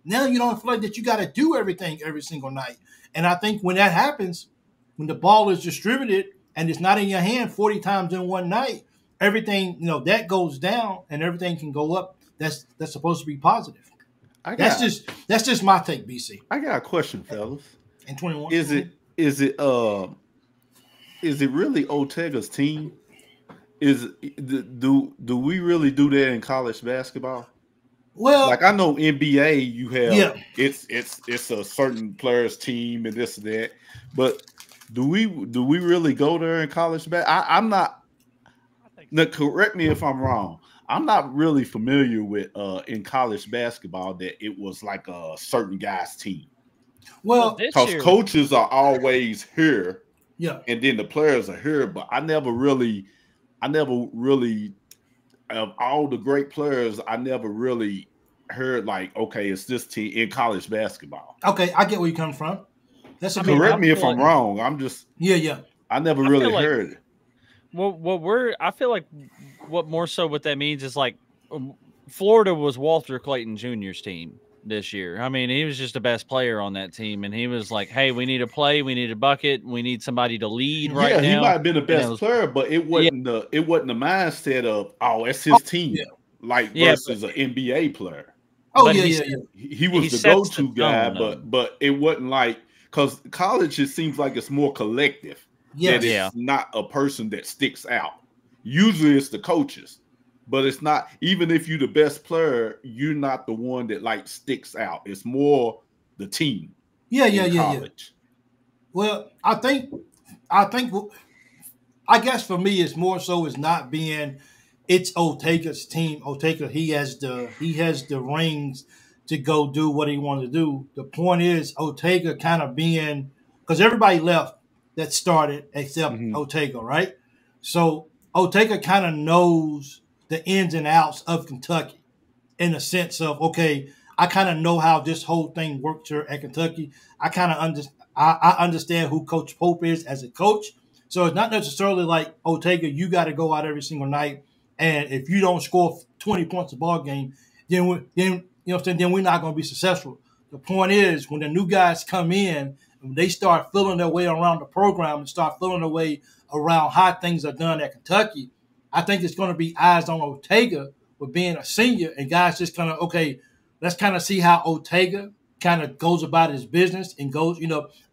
Now you don't feel like that you got to do everything every single night. And I think when that happens, when the ball is distributed and it's not in your hand 40 times in one night, everything, that goes down and everything can go up. That's supposed to be positive. That's just my take, BC. I got a question, fellas. And 21. Is it really Ortega's team? Do we really do that in college basketball? Well, like I know NBA, you have it's a certain player's team and this and that, but do we really go there in college basketball? I'm not. Now, correct me if I'm wrong. I'm not really familiar with in college basketball that it was like a certain guy's team. Well, because coaches are always here, and then the players are here. But I never really, of all the great players, I never really heard like, okay, it's this team in college basketball. Okay, I get where you come from. Correct me if I'm wrong. I'm just I never really heard it. Well, I feel like what more so what that means is like Florida was Walter Clayton Jr.'s team this year. I mean, he was just the best player on that team, and he was like, "Hey, we need a play, we need a bucket, we need somebody to lead right now." Yeah, he might have been the best player, but it wasn't the mindset of it's his team, versus an NBA player. Oh but he was the go-to guy, but it wasn't like because college it seems like it's more collective. It's not a person that sticks out. Usually it's the coaches, but it's not. Even if you're the best player, you're not the one that like sticks out. It's more the team. Yeah. Well, I guess for me, it's more so it's not being. It's Ortega's team. Ortega, he has the rings to go do what he wanted to do. The point is Ortega kind of being because everybody left. That started except Ortega, right? So Ortega kind of knows the ins and outs of Kentucky in the sense of, okay, I kind of know how this whole thing works here at Kentucky. I kind of I understand who Coach Pope is as a coach. So it's not necessarily like, Ortega, you got to go out every single night. And if you don't score 20 points a ball game, then we're not going to be successful. The point is when the new guys come in, they start feeling their way around the program and start feeling their way around how things are done at Kentucky. I think it's going to be eyes on Ortega with being a senior and guys just kind of, okay, let's kind of see how Ortega kind of goes about his business and goes,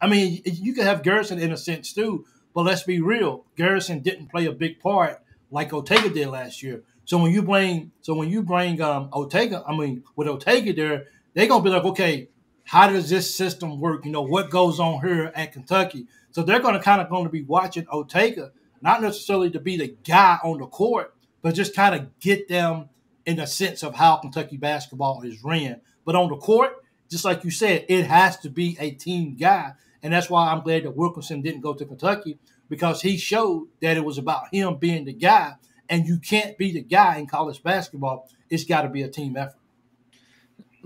I mean, you could have Garrison in a sense too, but let's be real. Garrison didn't play a big part like Ortega did last year. So when you bring Ortega, I mean, with Ortega there, they're going to be like, okay, how does this system work? What goes on here at Kentucky? So they're going to be watching Ortega, not necessarily to be the guy on the court, but just kind of get them in a sense of how Kentucky basketball is ran. But on the court, just like you said, it has to be a team guy. And that's why I'm glad that Wilkinson didn't go to Kentucky, because he showed that it was about him being the guy. And you can't be the guy in college basketball. It's got to be a team effort.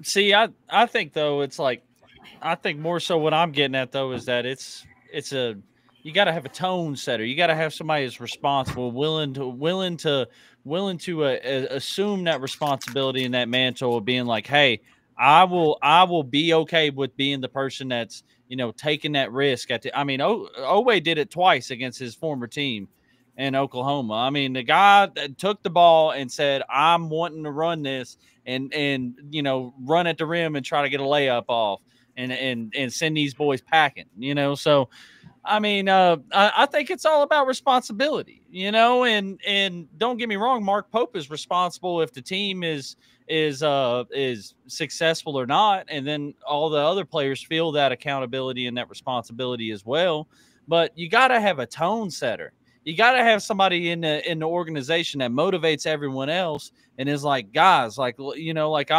See, I think though it's like, I think more so what I'm getting at though is that you got to have a tone setter. You got to have somebody that's responsible, willing to assume that responsibility and that mantle of being like, hey, I will be okay with being the person that's taking that risk Oweh did it twice against his former team in Oklahoma. I mean, the guy that took the ball and said, I'm wanting to run this and run at the rim and try to get a layup off and send these boys packing, So, I mean, I think it's all about responsibility, and don't get me wrong, Mark Pope is responsible if the team is successful or not. And then all the other players feel that accountability and that responsibility as well. But you got to have a tone setter. You got to have somebody in the organization that motivates everyone else and is like, guys, like, Mike,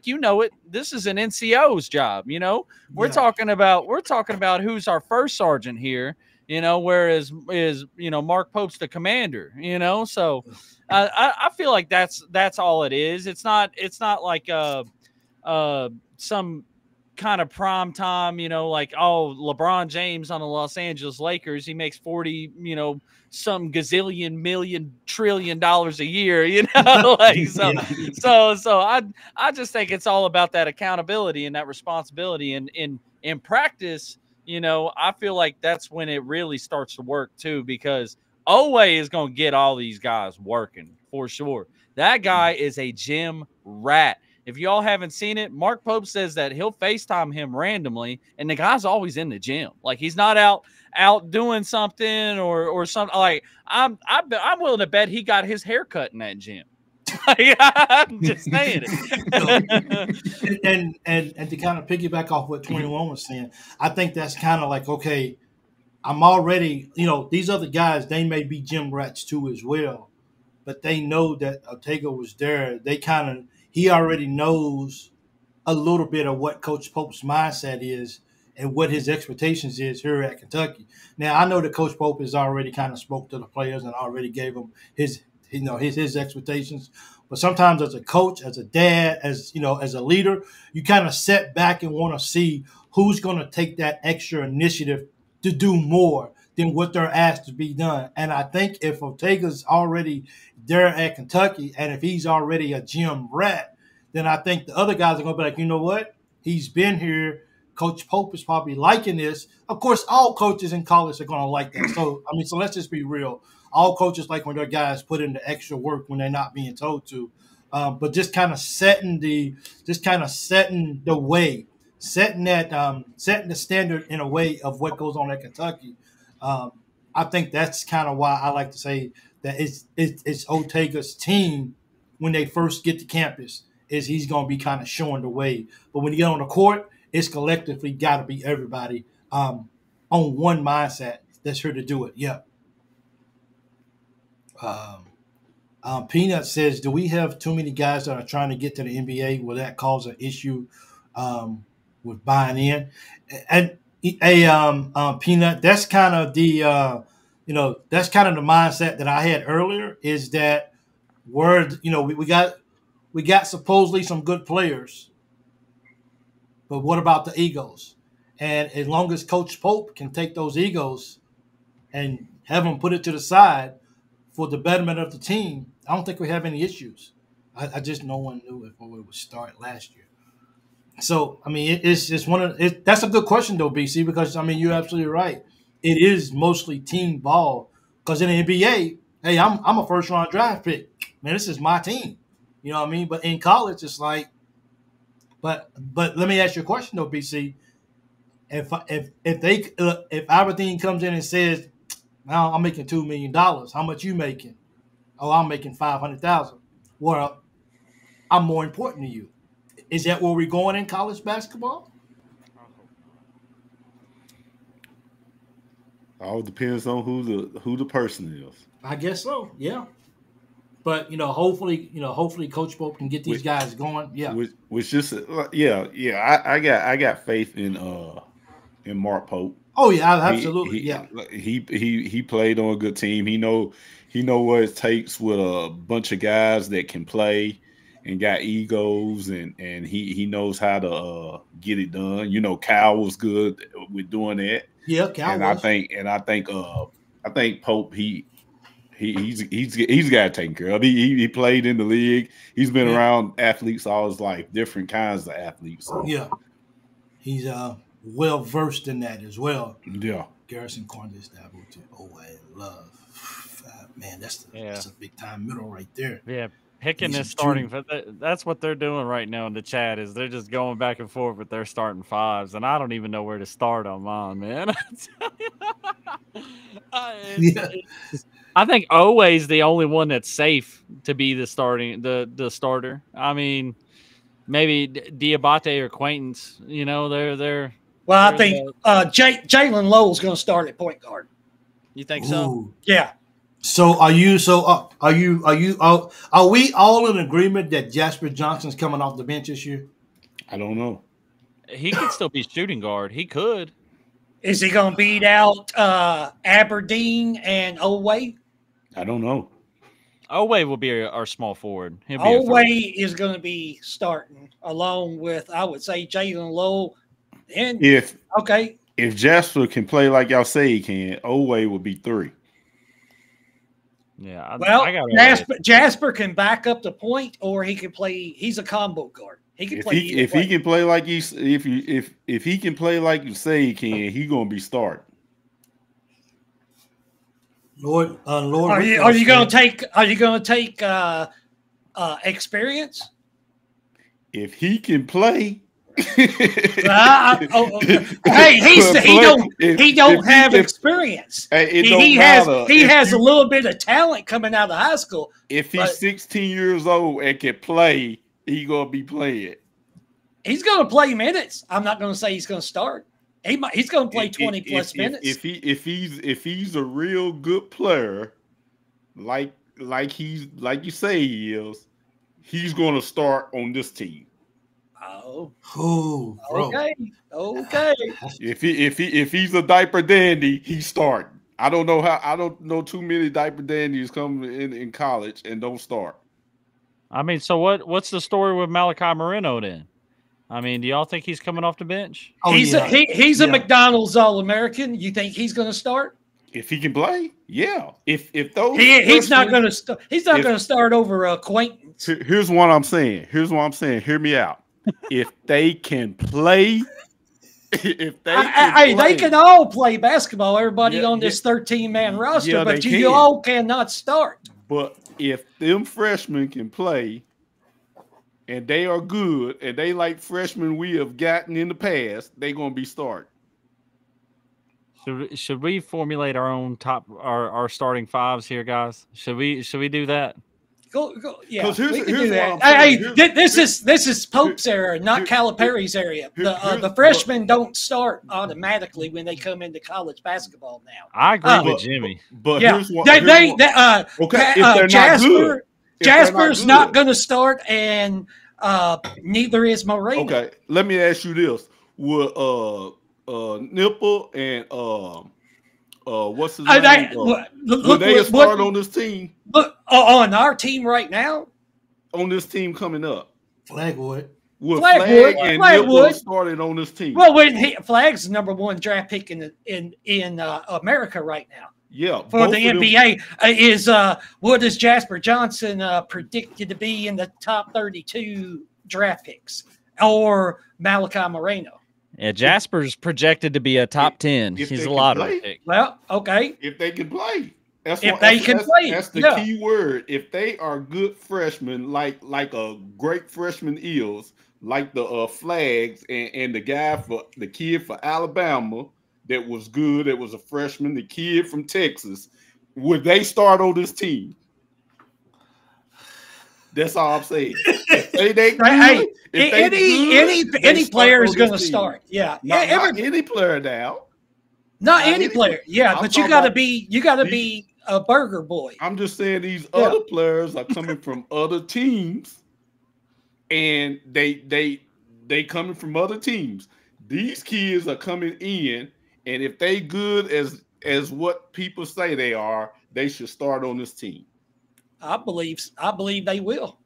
it. This is an NCO's job. We're talking about who's our first sergeant here. Whereas Mark Pope's the commander. So I feel like that's all it is. It's not like some kind of prime time, like, oh, LeBron James on the Los Angeles Lakers, he makes 40, some gazillion million trillion dollars a year, like, so I just think it's all about that accountability and that responsibility. And in practice, I feel like that's when it really starts to work too, because Oweh is going to get all these guys working for sure. That guy is a gym rat. If y'all haven't seen it, Mark Pope says that he'll FaceTime him randomly, and the guy's always in the gym. Like, he's not out doing something or something. Like, I'm willing to bet he got his hair cut in that gym. I'm just saying it. and to kind of piggyback off what 21 was saying, I think that's kind of like, okay, I'm already, these other guys, they may be gym rats too as well, but they know that Ortega was there. He already knows a little bit of what Coach Pope's mindset is and what his expectations is here at Kentucky. Now, I know that Coach Pope has already kind of spoke to the players and already gave them his expectations. But sometimes as a coach, as a dad, as a leader, you kind of sit back and want to see who's going to take that extra initiative to do more than what they're asked to be done. And I think if Ortega's already there at Kentucky and if he's already a gym rat, then I think the other guys are going to be like, you know what? He's been here. Coach Pope is probably liking this. Of course, all coaches in college are going to like that. So let's just be real. All coaches like when their guys put in the extra work when they're not being told to. But just kind of setting the way, setting the standard in a way of what goes on at Kentucky. I think that's kind of why I like to say that it's Ortega's team when they first get to campus is he's going to be kind of showing the way. But when you get on the court, it's collectively got to be everybody on one mindset that's here to do it. Yeah. Peanut says, do we have too many guys that are trying to get to the NBA? Will that cause an issue with buying in? And Peanut, that's kind of the that's kind of the mindset that I had earlier. Is that we got supposedly some good players, but what about the egos? And as long as Coach Pope can take those egos and have them put it to the side for the betterment of the team, I don't think we have any issues. I just no one knew if it would start last year. So, it's just that's a good question though, BC, because you're absolutely right. It is mostly team ball because in the NBA, hey, I'm a first round draft pick. Man, this is my team. You know what I mean? But in college, it's like, But let me ask you a question though, BC. If Aberdeen comes in and says, "Now I'm making $2 million," how much you making? Oh, I'm making 500,000. Well, I'm more important to you. Is that where we're going in college basketball? All depends on who the person is. I guess so. Yeah. But hopefully Coach Pope can get these guys going. Yeah. Which just I got faith in Mark Pope. Oh yeah, absolutely. He played on a good team. He know what it takes with a bunch of guys that can play and got egos, and he knows how to get it done. Cal was good with doing that. Yeah, Cal and was. I think Pope he's got it taken care of. He played in the league. He's been around athletes all his life, different kinds of athletes. So. Yeah, he's well versed in that as well. Yeah, Garrison Cornish, Love. Man, that's a big time middle right there. Yeah, picking is starting. That's what they're doing right now in the chat. Is they're just going back and forth with their starting fives, and I don't even know where to start on mine, man. I think Oweh's the only one that's safe to be the starter. I mean, maybe Diabate or Quaintance. They're. Well, I think Jalen Lowell's going to start at point guard. You think so? Yeah. So are we all in agreement that Jasper Johnson's coming off the bench this year? I don't know. He could still be shooting guard. He could. Is he going to beat out Aberdeen and Oweh? I don't know. Oweh will be our small forward. Oweh is going to be starting along with, I would say, Jalen Lowell. And if Jasper can play like y'all say he can, Oweh will be 3. Yeah. Jasper can back up the point, or he can play. He's a combo guard. He can play. If he can play like if he can play like you say he can, he gonna be starting. Lord, are you going to take experience? If he can play. Hey, he don't have experience. He has a little bit of talent coming out of high school. If he's 16 years old and can play, he gonna be playing. He's gonna play minutes. I'm not gonna say he's gonna start. He's gonna play 20 plus minutes. If he's a real good player, like you say he is, he's gonna start on this team. Oh, okay. If he's a diaper dandy, he's starting. I don't know too many diaper dandies come in college and don't start. I mean, so what's the story with Malachi Moreno then? I mean, do y'all think he's coming off the bench? He's a McDonald's All-American. You think he's going to start? If he can play, yeah. If those he's not going to start. He's not going to start over Acquaintance. Here's what I'm saying. Hear me out. If they can play, they can all play basketball. Everybody on this 13-man roster, but you all cannot start. But if them freshmen can play, and they are good, and they like freshmen we have gotten in the past, they're gonna be starting. Should we formulate our own our starting fives here, guys? Should we do that? Go, yeah. We can do that. This is Pope's era, not Calipari's area. The freshmen don't start automatically when they come into college basketball now. I agree with Jimmy. But Jasper's not going to start, and neither is Moreno. Okay, let me ask you this: would Nipple and what's his name? Would they start on this team? Look, on our team right now? On this team coming up? Flagwood. Would Flag and Nipple started on this team? Well, Flag's the number 1 draft pick in America right now. Yeah. For the NBA. What is Jasper Johnson predicted to be in the top 32 draft picks? Or Malachi Moreno? Yeah, Jasper's projected to be a top 10. He's a lottery pick. Well, okay. If they can play. That's the key word. If they are good freshmen, like a great freshman is, like the flags and the guy for the kid for Alabama that was good, that was a freshman, the kid from Texas, would they start on this team? That's all I'm saying. Any player is going to start. Yeah, not any player now. Not any player. Yeah, but you got to be a burger boy. I'm just saying these other players are coming from other teams, and they coming from other teams. These kids are coming in, and if they good as what people say they are, they should start on this team. I believe they will.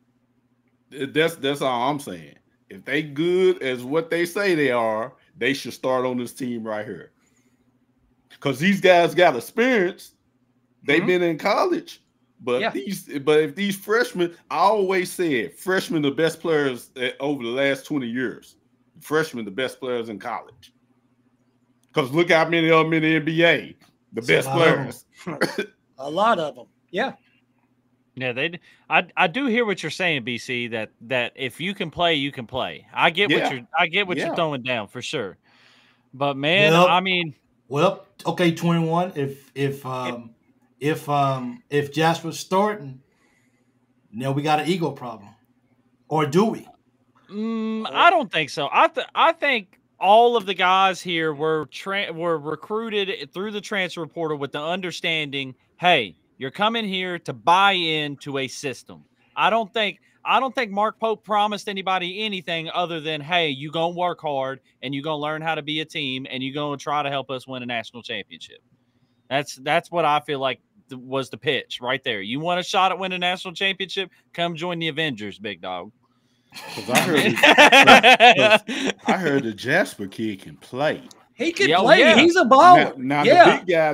That's all I'm saying. If they good as what they say they are, they should start on this team right here. Because these guys got experience. They've been in college. But if these freshmen, I always said freshmen the best players over the last 20 years. Freshmen the best players in college. Because look how many of them in the NBA. The best players. A lot of them. Yeah. Yeah, I do hear what you're saying, BC. That if you can play, you can play. I get what you're throwing down for sure. But man, I mean, okay, 21. If Jasper's starting, now we got an ego problem, or do we? I don't think so. I think all of the guys here were recruited through the transfer portal with the understanding, hey, you're coming here to buy into a system. I don't think Mark Pope promised anybody anything other than, hey, you gonna work hard and you gonna learn how to be a team and you gonna try to help us win a national championship. That's what I feel like was the pitch right there. You want a shot at winning a national championship? Come join the Avengers, big dog. I heard the Jasper kid can play. He can play. Yeah. He's a baller. Now the big guy,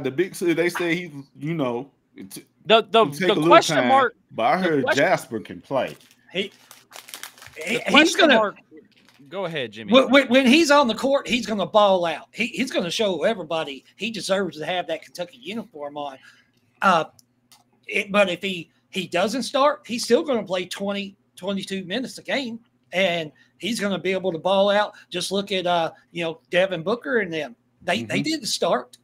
they say he's, the question mark. But I heard Jasper can play. He's gonna go ahead, Jimmy. When he's on the court, he's gonna ball out. He's gonna show everybody he deserves to have that Kentucky uniform on. But if he doesn't start, he's still gonna play 20, 22 minutes a game, and he's gonna be able to ball out. Just look at Devin Booker and them. They didn't start.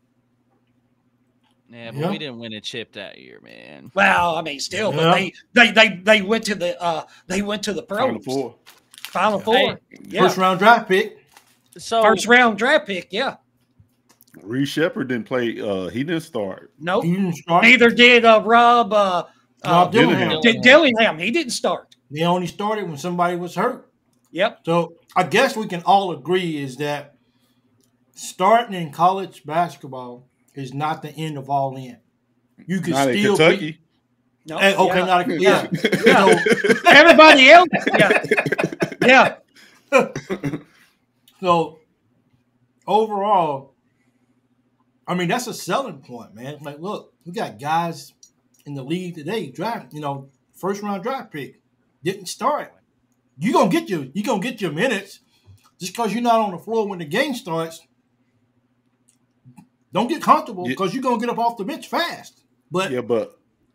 Yeah, but we didn't win a chip that year, man. Well, I mean, still, but they went to the pros. Final Four. Hey, first round draft pick. So first round draft pick, yeah. Reed Sheppard didn't play. He didn't start. No, nope. He didn't start. Neither did Rob Dillingham. He didn't start. They only started when somebody was hurt. Yep. So I guess we can all agree is that starting in college basketball is not the end of all in. You can not still in Kentucky. No. Okay, not in Kentucky. So, everybody else. Yeah. So overall, I mean, that's a selling point, man. Like, look, we got guys in the league today, first round draft pick, didn't start. You're gonna get your minutes just because you're not on the floor when the game starts. Don't get comfortable because you're gonna get up off the bench fast. But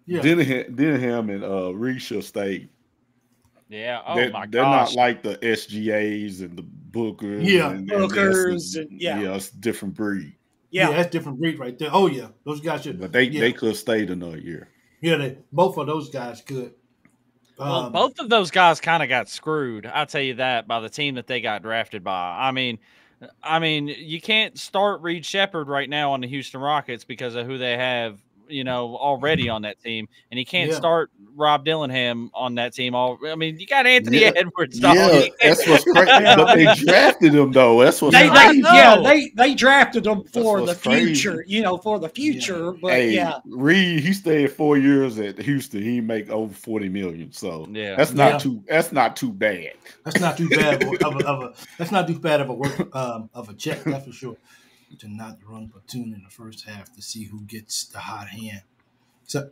Dillingham and Risha stayed. Yeah. They're not like the SGAs and the Bookers. Yeah, Bookers. It's a different breed. Yeah, that's different breed right there. Oh yeah, those guys should. But they could have stayed another year. Yeah, both of those guys could. Well, both of those guys kind of got screwed. I'll tell you that by the team that they got drafted by. I mean, you can't start Reed Sheppard right now on the Houston Rockets because of who they have, already on that team, and you can't start Rob Dillingham on that team. You got Anthony Edwards. Yeah, that's what's crazy. But they drafted him though. That's what they drafted him for the future. For the future. But Reed, he stayed 4 years at Houston. He make over $40 million. So that's not too bad. That's not too bad that's not too bad of a work of a check. That's for sure. To not run platoon in the first half to see who gets the hot hand. So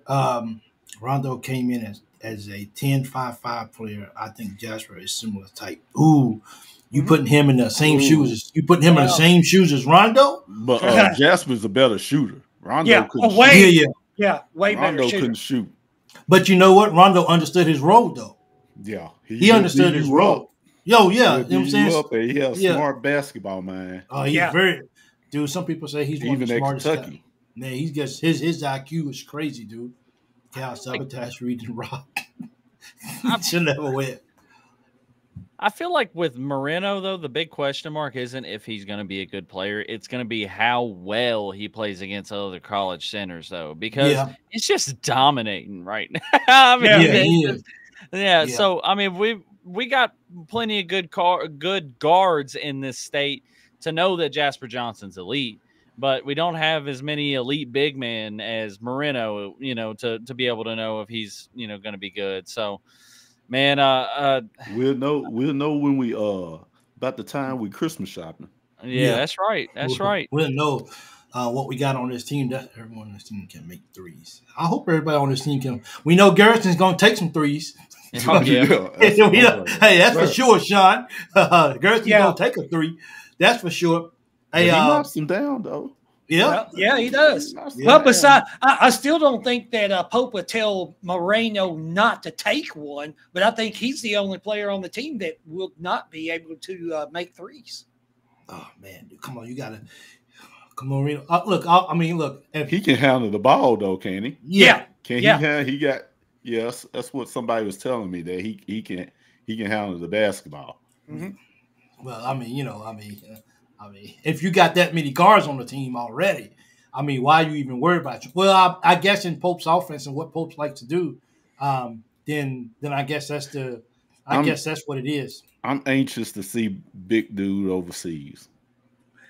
Rondo came in as a 10-5-5 player. I think Jasper is similar type. Ooh, you putting him in the same shoes? You putting him in the same shoes as Rondo? But Jasper's a better shooter. Rondo couldn't shoot. Way better Rondo shooter. couldn't shoot. But you know what? Rondo understood his role though. Yeah, he understood his role. Yo, yeah, He'll you know what I'm beat you saying? up, and he has Yeah. smart basketball mind. Oh, he's Yeah. very, dude. Some people say he's one of Even the at smartest guys. Kentucky. Man, he's just his IQ is crazy, dude. Cal like- sabotage, reading rock. I'm- Should never win. I feel like with Moreno, though, the big question mark isn't if he's going to be a good player. It's going to be how well he plays against other college centers, though, because Yeah. he's just dominating right now. I mean, Yeah, Yeah, it's he just- is. yeah. Yeah. So I mean, we got plenty of good guards in this state to know that Jasper Johnson's elite, but we don't have as many elite big men as Moreno, you know, to be able to know if he's, you know, going to be good. So, man, We'll know when we about the time we Christmas shopping. yeah, Yeah. that's right. That's right. We'll know what we got on this team. That everyone on this team can make threes. I hope everybody on this team can. We know Garrison's going to take some threes. Oh, yeah. that's We know- right. hey, that's for Right. sure, Sean. Garrison's Yeah. going to take a three. That's for sure. But Hey, he knocks him down though. yeah. Well, yeah, he does. He knocks him Well, down. besides, I still don't think that Pope would tell Moreno not to take one, but I think he's the only player on the team that will not be able to make threes. Oh man, dude, come on, you gotta come on, Reno. Look, look. If, he can handle the ball though, can he? yeah, Can Yeah. he got yes, that's what somebody was telling me, that he can handle the basketball. well, I mean, if you got that many guards on the team already, I mean, why are you even worried about you? Well, I guess in Pope's offense and what Pope likes to do, then I guess that's that's what it is. I'm anxious to see big dude overseas.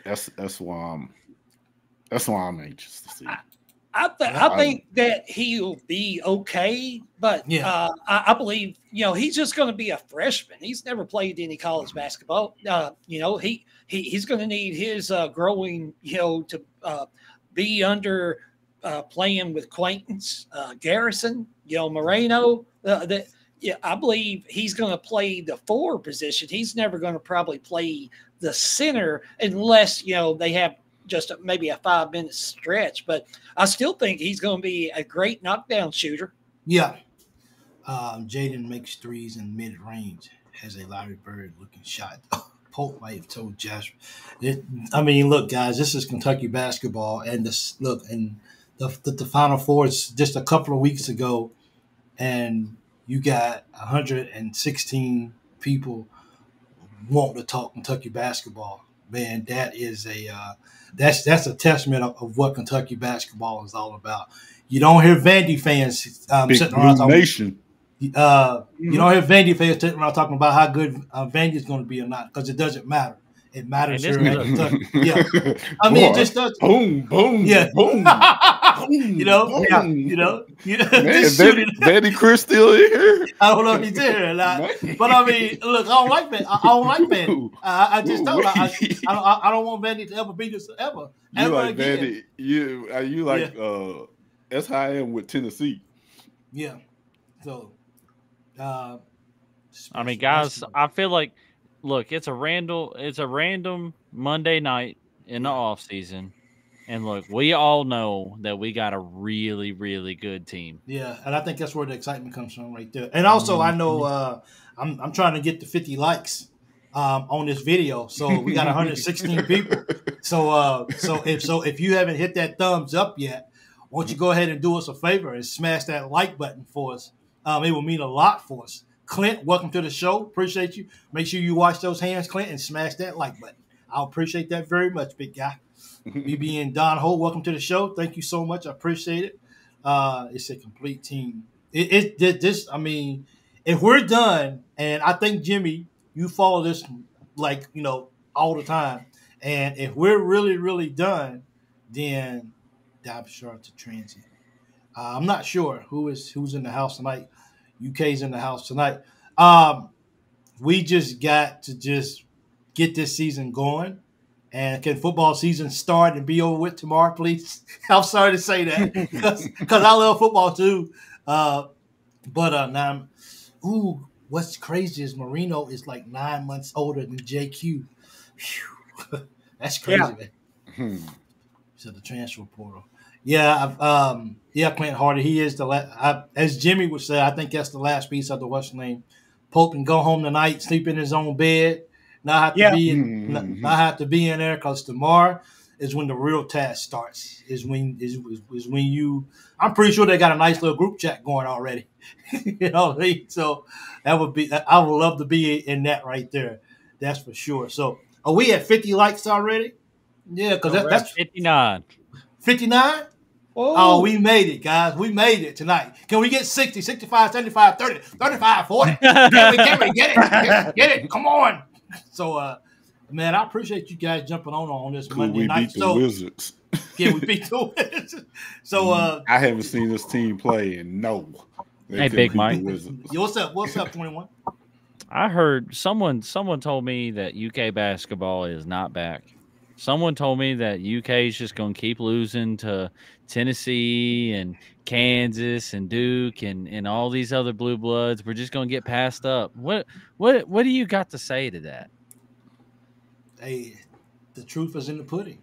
That's why I'm anxious to see. I think that he'll be okay, but Yeah. I believe he's just going to be a freshman. He's never played any college basketball. He's going to need his growing to be under playing with Quaintance, Garrison, Moreno. I believe he's going to play the forward position. He's never going to probably play the center unless they have just maybe a 5-minute stretch, but I still think he's going to be a great knockdown shooter. Yeah. Jaden makes threes in mid range, has a Larry Bird looking shot. Pope might have told Jasper. Look, guys, this is Kentucky basketball, and the Final Four is just a couple of weeks ago, and you got 116 people wanting to talk Kentucky basketball. Man, that is that's a testament of what Kentucky basketball is all about. You don't hear Vandy fans Big sitting around Blue talking. Nation. You don't hear Vandy fans sitting around talking about how good Vandy is going to be or not, because it doesn't matter. It matters It here is at Kentucky. Yeah, I mean, it just does. Boom, boom, Yeah. boom. Man, Vandy Chris still here? I don't know if he's there or not, but I mean, look, I don't like Vandy. I don't like Vandy. I just don't. I don't want Vandy to ever beat us ever. You ever like again. Vandy? You like? That's how I am with Tennessee. Yeah. So, I mean, guys, I feel like, look, it's a random Monday night in the off season, and look, we all know that we got a really, really good team. Yeah, and I think that's where the excitement comes from, right there. And also, I know I'm trying to get to 50 likes on this video, so we got 116 people. So if you haven't hit that thumbs up yet, why don't you go ahead and do us a favor and smash that like button for us? It will mean a lot for us. Clint, welcome to the show. Appreciate you. Make sure you wash those hands, Clint, and smash that like button. I'll appreciate that very much, big guy. BB and Don Ho, welcome to the show. Thank you so much. I appreciate it. It's a complete team. I mean, if we're done, and I think, Jimmy, you follow this all the time, and if we're really, really done, then Dab Sharp to transit. I'm not sure who's in the house tonight. UK's in the house tonight. We just got to get this season going. And can football season start and be over with tomorrow, please? I'm sorry to say that because I love football too. Now, what's crazy is Marino is like 9 months older than JQ. Whew. That's crazy, man. So the transfer portal. Yeah, Clint Hardy. He is as Jimmy would say, I think that's the last piece of the what's name Pope can go home tonight, sleep in his own bed, not have to be in there, because tomorrow is when the real task starts. Is when you. I'm pretty sure they got a nice little group chat going already. You know what I mean? So that would be. I would love to be in that right there. That's for sure. So are we at 50 likes already? Yeah, because that's 59. 59. Oh, we made it, guys. We made it tonight. Can we get 60, 65, 75, 30, 35, 40? Get it. Get it. Come on. So, man, I appreciate you guys jumping on this Monday night. We beat the Wizards. Yeah, we beat the Wizards. So, I haven't seen this team play, and no. Hey, Big Mike. What's up? What's up, 21? I heard someone told me that UK basketball is not back. Someone told me that UK is just going to keep losing to Tennessee and Kansas and Duke and all these other blue bloods. We're just going to get passed up. What do you got to say to that? Hey, the truth is in the pudding.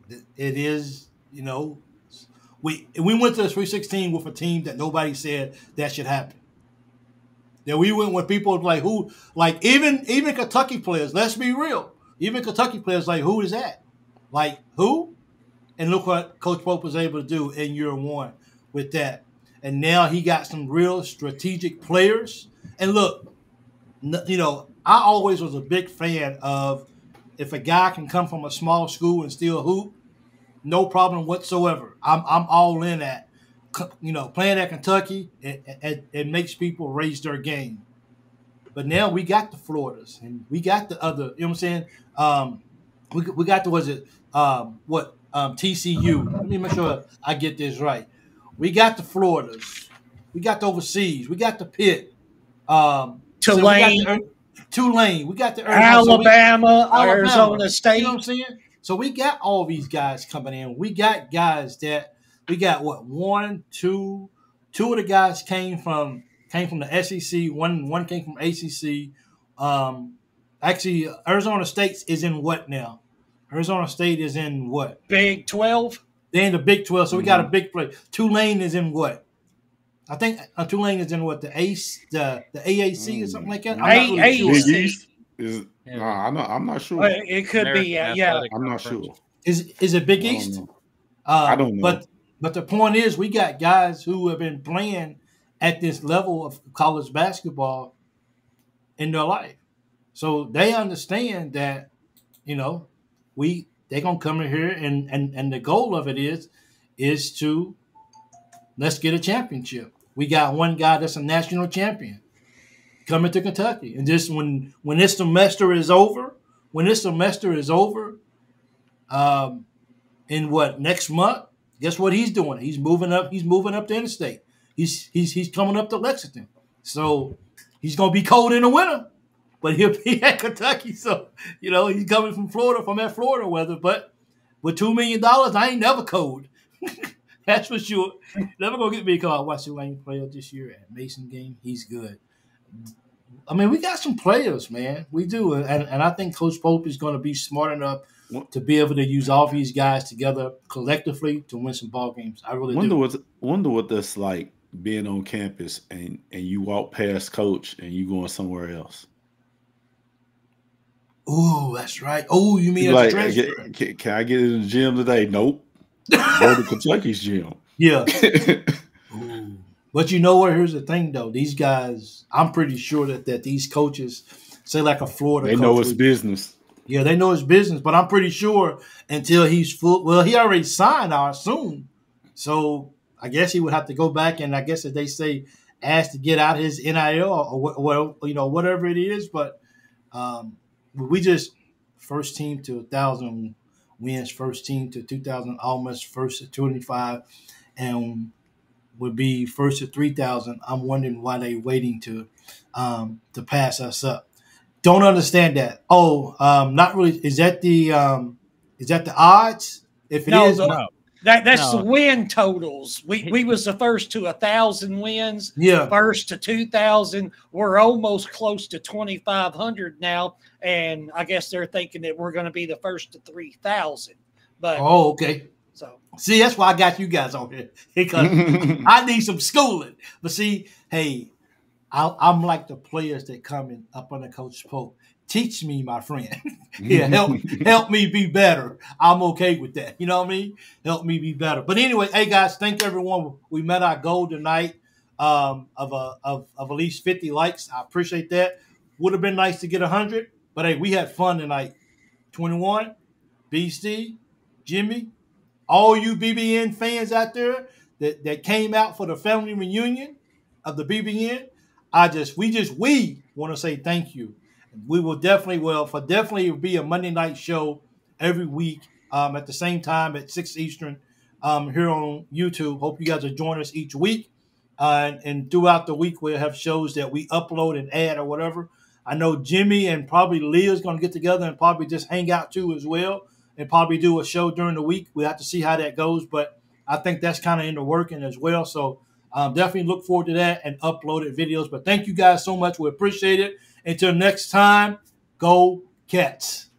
It is, we went to the Sweet 16 with a team that nobody said that should happen. Then we went with people even Kentucky players. Let's be real. Even Kentucky players who is that? Like, who? And look what Coach Pope was able to do in year one with that. And now he got some real strategic players. And look, I always was a big fan of if a guy can come from a small school and still hoop, no problem whatsoever. I'm all in that. Playing at Kentucky, it makes people raise their game. But now we got the Floridas and we got the other, you know what I'm saying? We got TCU. Let me make sure I get this right. We got the Floridas. We got the overseas. We got the Pitt. Tulane. We got the Alabama, Arizona State. You know what I'm saying? So we got all these guys coming in. We got guys that we got two of the guys came from the SEC. One came from ACC. Actually, Arizona State is in what now? Arizona State is in what? Big 12. They're in the Big 12, so we got a big play. Tulane is in what? I think Tulane is in what? The AAC or something like that? I'm not really sure. I'm not sure. It could be, yeah. I'm not sure. Is it Big East? I don't know. But the point is, we got guys who have been playing at this level of college basketball in their life. So they understand that, they're gonna come in here and the goal of it is to let's get a championship. We got one guy that's a national champion coming to Kentucky. And just when this semester is over, in next month, guess what he's doing? He's moving up to interstate. He's coming up to Lexington. So he's gonna be cold in the winter, but he'll be at Kentucky. So, he's coming from that Florida weather. But with $2 million, I ain't never cold. That's for sure. Never gonna get me called. I watched Tulane play this year at Mason game. He's good. I mean, we got some players, man. We do. And I think Coach Pope is going to be smart enough to be able to use all these guys together collectively to win some ball games. I really wonder what that's like being on campus and you walk past Coach and you going somewhere else. Ooh, that's right. Oh, you mean as a transfer? Can I get in the gym today? Nope. Go to Kentucky's gym. Yeah. Ooh. But you know what? Here's the thing, though. These guys, I'm pretty sure that these coaches, say like a Florida coach. They know it's business. Yeah, they know it's business. But I'm pretty sure until he's full. Well, he already signed, I assume. So I guess he would have to go back and I guess if they say ask to get out his NIL or whatever it is. But we just first team to 1,000 wins, first team to 2,000, almost first to 25, and would be first to 3,000. I'm wondering why they waiting to pass us up. Don't understand that. Not really. Is that the odds? If it is, no. That's the win totals. We was the first to 1,000 wins. Yeah. First to 2,000. We're almost close to 2,500 now, and I guess they're thinking that we're going to be the first to 3,000. But okay. So see, that's why I got you guys on here because I need some schooling. But see, hey, I'm like the players that come in up under Coach Pope. Teach me, my friend. Yeah, help me be better. I'm okay with that. You know what I mean? Help me be better. But anyway, hey guys, thank everyone. We met our goal tonight of at least 50 likes. I appreciate that. Would have been nice to get 100, but hey, we had fun tonight. 21, BC, Jimmy, all you BBN fans out there that came out for the family reunion of the BBN. We want to say thank you. We will definitely be a Monday night show every week at the same time at 6 Eastern here on YouTube. Hope you guys will join us each week. And throughout the week, we'll have shows that we upload and add or whatever. I know Jimmy and probably Leah's going to get together and probably just hang out too as well and probably do a show during the week. We have to see how that goes, but I think that's kind of in the working as well. So definitely look forward to that and uploaded videos. But thank you guys so much. We appreciate it. Until next time, go Cats.